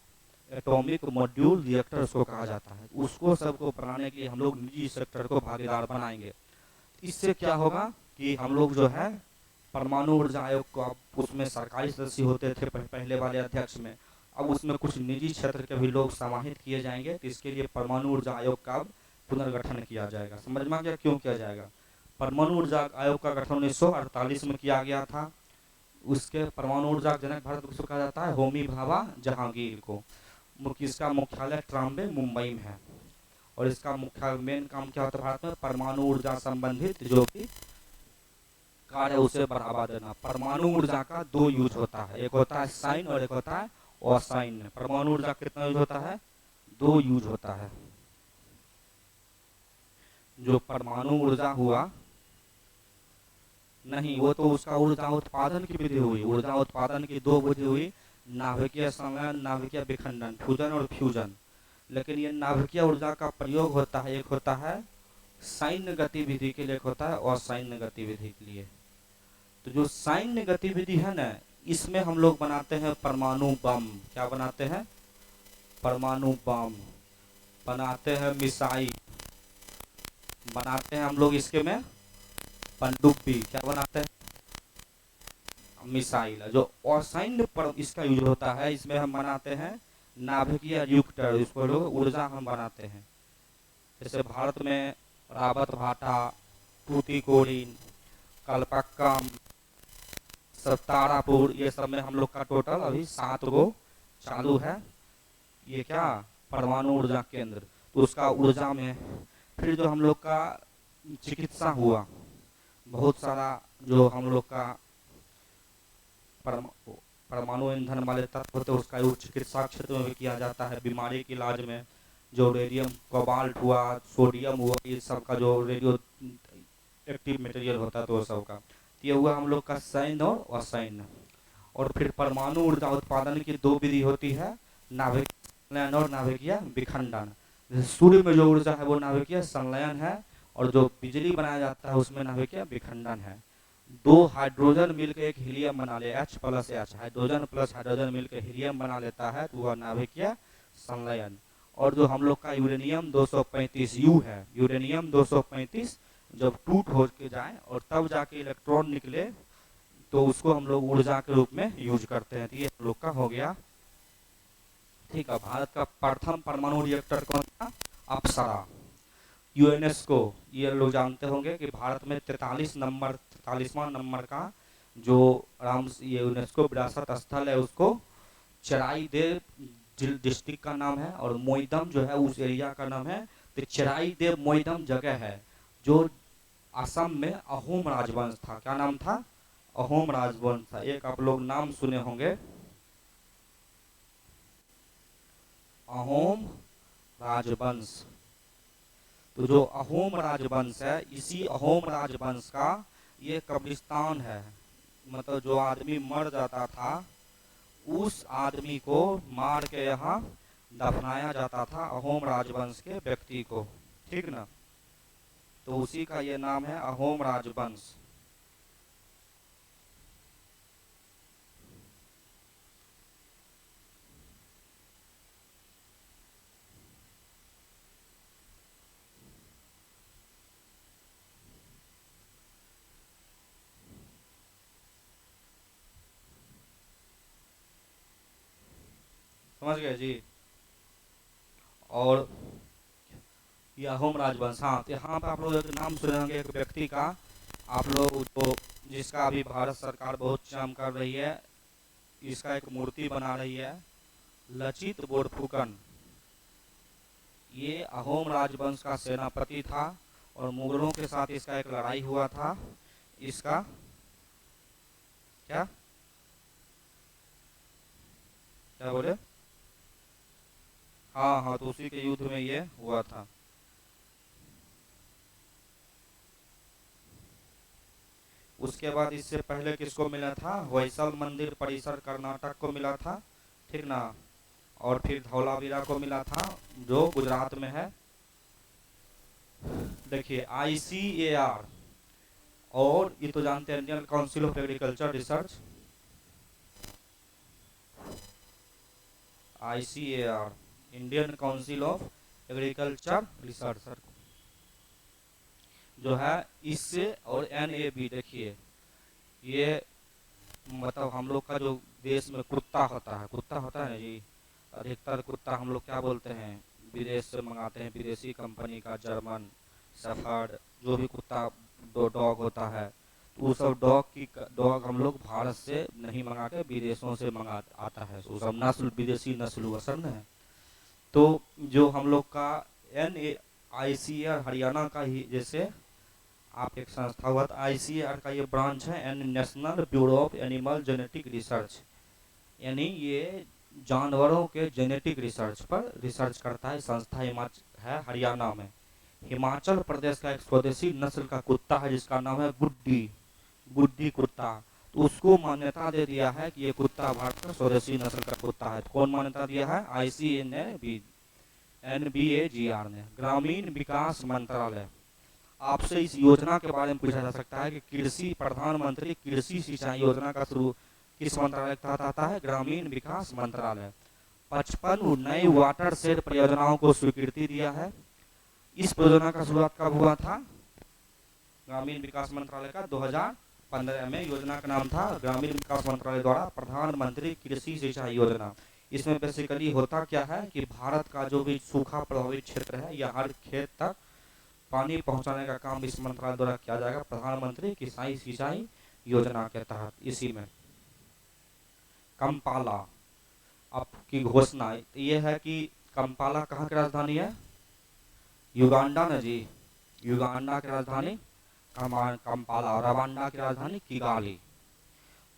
एटॉमिक मॉड्यूल रिएक्टर उसको कहा जाता है, उसको सबको बनाने के लिए हम लोग निजी सेक्टर को भागीदार बनाएंगे। इससे क्या होगा कि हम लोग जो है परमाणु ऊर्जा आयोग को, अब उसमें सरकारी सदस्य होते थे पहले वाले अध्यक्ष में, अब उसमें कुछ निजी क्षेत्र के भी लोग समाहित किए जाएंगे। तो इसके लिए परमाणु ऊर्जा आयोग का पुनर्गठन किया जाएगा। समझ में आ गया क्यों किया जाएगा? परमाणु ऊर्जा आयोग का गठन 1948 में किया गया था। उसके परमाणु ऊर्जा जनक भारत को कहा जाता है होमी भाभा जहांगीर को। इसका मुख्यालय ट्राम्बे मुंबई में है, और इसका मुख्य मेन काम क्या होता है भारत में? परमाणु ऊर्जा संबंधित जो भी कार्य उसे बढ़ावा देना। परमाणु ऊर्जा का दो यूज होता है, एक होता है साइन और एक होता है असाइन। परमाणु ऊर्जा कितना यूज होता है? दो यूज होता है। जो परमाणु ऊर्जा हुआ नहीं, वो तो उसका ऊर्जा उत्पादन की विधि हुई। ऊर्जा उत्पादन की दो विधि हुई, नाभिकीय संलयन, नाभिकीय विखंडन, फ्यूजन और फ्यूजन। लेकिन ये नाभिकीय ऊर्जा का प्रयोग होता है, एक होता है सैन्य गतिविधि के लिए, एक होता है असैन्य गतिविधि के लिए। तो जो सैन्य गतिविधि है ना, इसमें हम लोग बनाते हैं परमाणु बम। क्या बनाते हैं? परमाणु बम बनाते हैं, मिसाइल बनाते हैं हम लोग, इसके में पनडुब्बी क्या बनाते हैं? मिसाइल। जो असैन्य पर इसका यूज होता है, इसमें हम बनाते हैं नाभिकीय रिएक्टर, इसको लोग ऊर्जा हम बनाते हैं। जैसे भारत में रावत भाटा, तूतीकोरिन, कल्पक्कम, तारापुर, ये सब में हम लोग का टोटल अभी 7 गो चालू है। ये क्या? परमाणु ऊर्जा केंद्र। तो उसका ऊर्जा में फिर जो हम लोग का चिकित्सा हुआ, बहुत सारा जो हम लोग का परमाणु ईंधन वाले तत्व होते हैं, उसका यूज चिकित्सा क्षेत्र में भी किया जाता है। बीमारी के इलाज में जो रेडियम कोबाल्ट हुआ, सोडियम हुआ, ये सब का जो रेडियो एक्टिव मटेरियल होता है, तो सब का ये हुआ हम लोग का सैन्य और असैन्य। और फिर परमाणु ऊर्जा उत्पादन की दो विधि होती है, नाभिकीय संलयन और नाभिकीय विखंडन। सूर्य में जो ऊर्जा है वो नाभिकीय संलयन है, और जो बिजली बनाया जाता है उसमें नाभिकीय विखंडन है। दो हाइड्रोजन मिलकर एक हीलियम बना ले, H+H, हाइड्रोजन प्लस हाइड्रोजन मिलकर हीलियम बना लेता है, तो वह नाभिकीय संलयन। और जो हम लोग का यूरेनियम 235 यू है, यूरेनियम 235 जब टूट हो के जाए और तब जाके इलेक्ट्रॉन निकले, तो उसको हम लोग ऊर्जा के रूप में यूज करते हैं। तो ये हम लोग का हो गया। ठीक है, भारत का प्रथम परमाणु रिएक्टर कौन था? अप्सरा। यूनेस्को, ये लोग जानते होंगे कि भारत में 43वां नंबर का जो ये यूनेस्को विरासत स्थल है, उसको चराई देव डिस्ट्रिक्ट का नाम है, और मोइदम जो है उस एरिया का नाम है। तो चराई देव मोइदम जगह है जो असम में अहोम राजवंश था। क्या नाम था? अहोम राजवंश था। एक आप लोग नाम सुने होंगे, अहोम राजवंश। तो जो अहोम राजवंश है, इसी अहोम राजवंश का ये कब्रिस्तान है। मतलब जो आदमी मर जाता था, उस आदमी को मार के यहाँ दफनाया जाता था, अहोम राजवंश के व्यक्ति को। ठीक ना? तो उसी का ये नाम है अहोम राजवंश। समझ गए जी? और ये अहोम राजवंश। हाँ, तो यहाँ पे आप लोग एक नाम सुने होंगे एक व्यक्ति का, आप लोग जो जिसका अभी भारत सरकार बहुत काम कर रही है, इसका एक मूर्ति बना रही है, लचित बोरफुकन। ये अहोम राजवंश का सेनापति था, और मुगलों के साथ इसका एक लड़ाई हुआ था। इसका क्या क्या बोले? हाँ हाँ, तो उसी के युद्ध में ये हुआ था। उसके बाद इससे पहले किसको मिला था? होयसल मंदिर परिसर कर्नाटक को मिला था। ठीक ना? और फिर धौलावीरा को मिला था जो गुजरात में है। देखिए ICAR, और ये तो जानते हैं Indian council of agriculture research, ICAR Indian council of agriculture research जो है इससे, और NAB देखिए ये मतलब हम लोग का जो देश में कुत्ता होता है ना जी, अधिकतर कुत्ता हम लोग क्या बोलते हैं विदेश से मंगाते हैं, विदेशी कंपनी का, जर्मन शेफर्ड जो भी कुत्ता डॉग होता है, तो वो सब डॉग हम लोग भारत से नहीं मंगा के विदेशों से मंगा आता है, वो सब नस्ल विदेशी नस्ल हुआ सब है। तो जो हम लोग का NAICAR हरियाणा का ही, जैसे आप एक संस्था हुआ था ICAR का ये ब्रांच है national bureau of animal genetic research, यानी ये जानवरों के जेनेटिक रिसर्च पर रिसर्च करता है। संस्था है हरियाणा में। हिमाचल प्रदेश का एक स्वदेशी नस्ल का कुत्ता है जिसका नाम है गुड्डी कुत्ता, तो उसको मान्यता दे दिया है कि ये कुत्ता भारत का स्वदेशी नस्ल का कुत्ता है। तो कौन मान्यता दिया है? NBAGR ने, ग्रामीण विकास मंत्रालय। आपसे इस योजना के बारे में पूछा जा सकता है कि कृषि प्रधानमंत्री कृषि सिंचाई योजना का शुरू किस मंत्रालय के तहत आता है? ग्रामीण विकास मंत्रालय। 55 नए वाटर शेड परियोजनाओं को स्वीकृति दिया है। इस परियोजना का शुरुआत कब हुआ था? ग्रामीण विकास मंत्रालय का 2015 में। योजना का नाम था ग्रामीण विकास मंत्रालय द्वारा प्रधानमंत्री कृषि सिंचाई योजना। इसमें बेसिकली होता क्या है कि भारत का जो भी सूखा प्रभावित क्षेत्र है या हर खेत तक पानी पहुंचाने का काम इस मंत्रालय द्वारा किया जाएगा, प्रधानमंत्री कृषि सिंचाई योजना के तहत। इसी में कंपाला आपकी घोषणा ये है कि कंपाला कहाँ की राजधानी है? युगांडा ना जी, युगांडा की राजधानी कंपाला और रवांडा की राजधानी किगाली।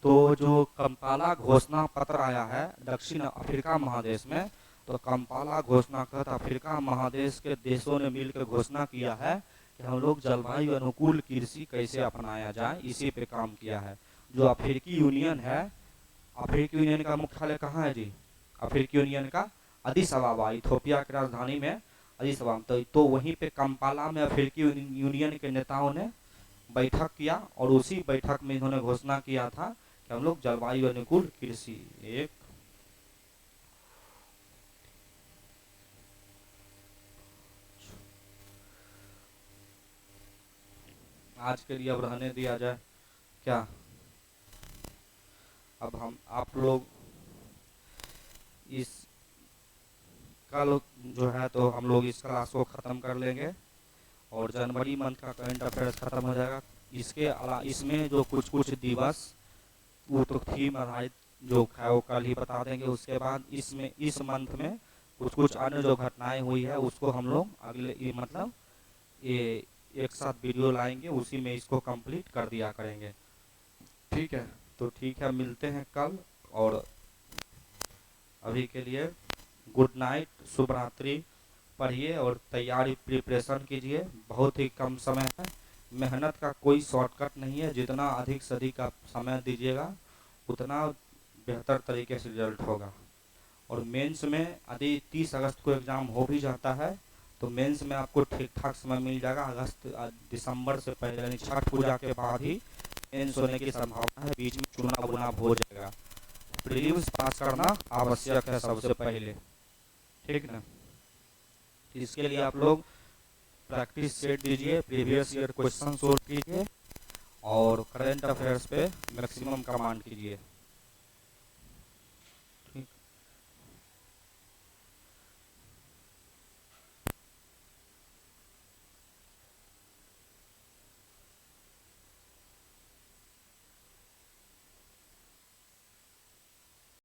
तो जो कंपाला घोषणा पत्र आया है दक्षिण अफ्रीका महादेश में, तो कंपाला घोषणा पत्र अफ्रीका महादेश के देशों ने मिलकर घोषणा किया है कि हम लोग जलवायु अनुकूल कृषि कैसे अपनाया जाए, इसी पे काम किया है। जो अफ्रीकी यूनियन है, अफ्रीकी यूनियन का मुख्यालय कहाँ है जी? अफ्रीकी यूनियन का अदिस अबाबा, इथोपिया की राजधानी में अदिस अबाबा। तो वहीं पे कंपाला में अफ्रीकी यूनियन के नेताओं ने बैठक किया और उसी बैठक में इन्होंने घोषणा किया था कि हम लोग जलवायु अनुकूल कृषि एक आज के लिए अब रहने दिया जाए क्या? अब हम आप लोग इस कल जो है तो हम लोग इस क्लास को ख़त्म कर लेंगे और जनवरी मंथ का करंट अफेयर्स ख़त्म हो जाएगा। इसके अलावा इसमें जो कुछ दिवस वो तो थीम आधारित जो है वो कल ही बता देंगे। उसके बाद इसमें इस मंथ में कुछ अन्य जो घटनाएं हुई है उसको हम लोग अगले मतलब ये एक साथ वीडियो लाएंगे, उसी में इसको कंप्लीट कर दिया करेंगे। ठीक है, तो ठीक है, मिलते हैं कल। और अभी के लिए गुड नाइट, शुभ रात्रि। पढ़िए और तैयारी प्रिपरेशन कीजिए। बहुत ही कम समय है, मेहनत का कोई शॉर्टकट नहीं है। जितना अधिक से अधिक आप समय दीजिएगा उतना बेहतर तरीके से रिजल्ट होगा। और मेंस में यदि 30 अगस्त को एग्ज़ाम हो भी जाता है तो मेंस में आपको ठीक ठाक समय मिल जाएगा। दिसंबर से पहले यानी छठ पूजा के बाद ही मेंस होने की संभावना है। बीच में चुनाव उनाव हो जाएगा। प्रीलिम्स पास करना आवश्यक है सबसे पहले, ठीक ना? इसके लिए आप लोग प्रैक्टिस सेट दीजिए, प्रीवियस ईयर क्वेश्चन सोल्व कीजिए और करंट अफेयर्स पे मैक्सिमम कमांड कीजिए।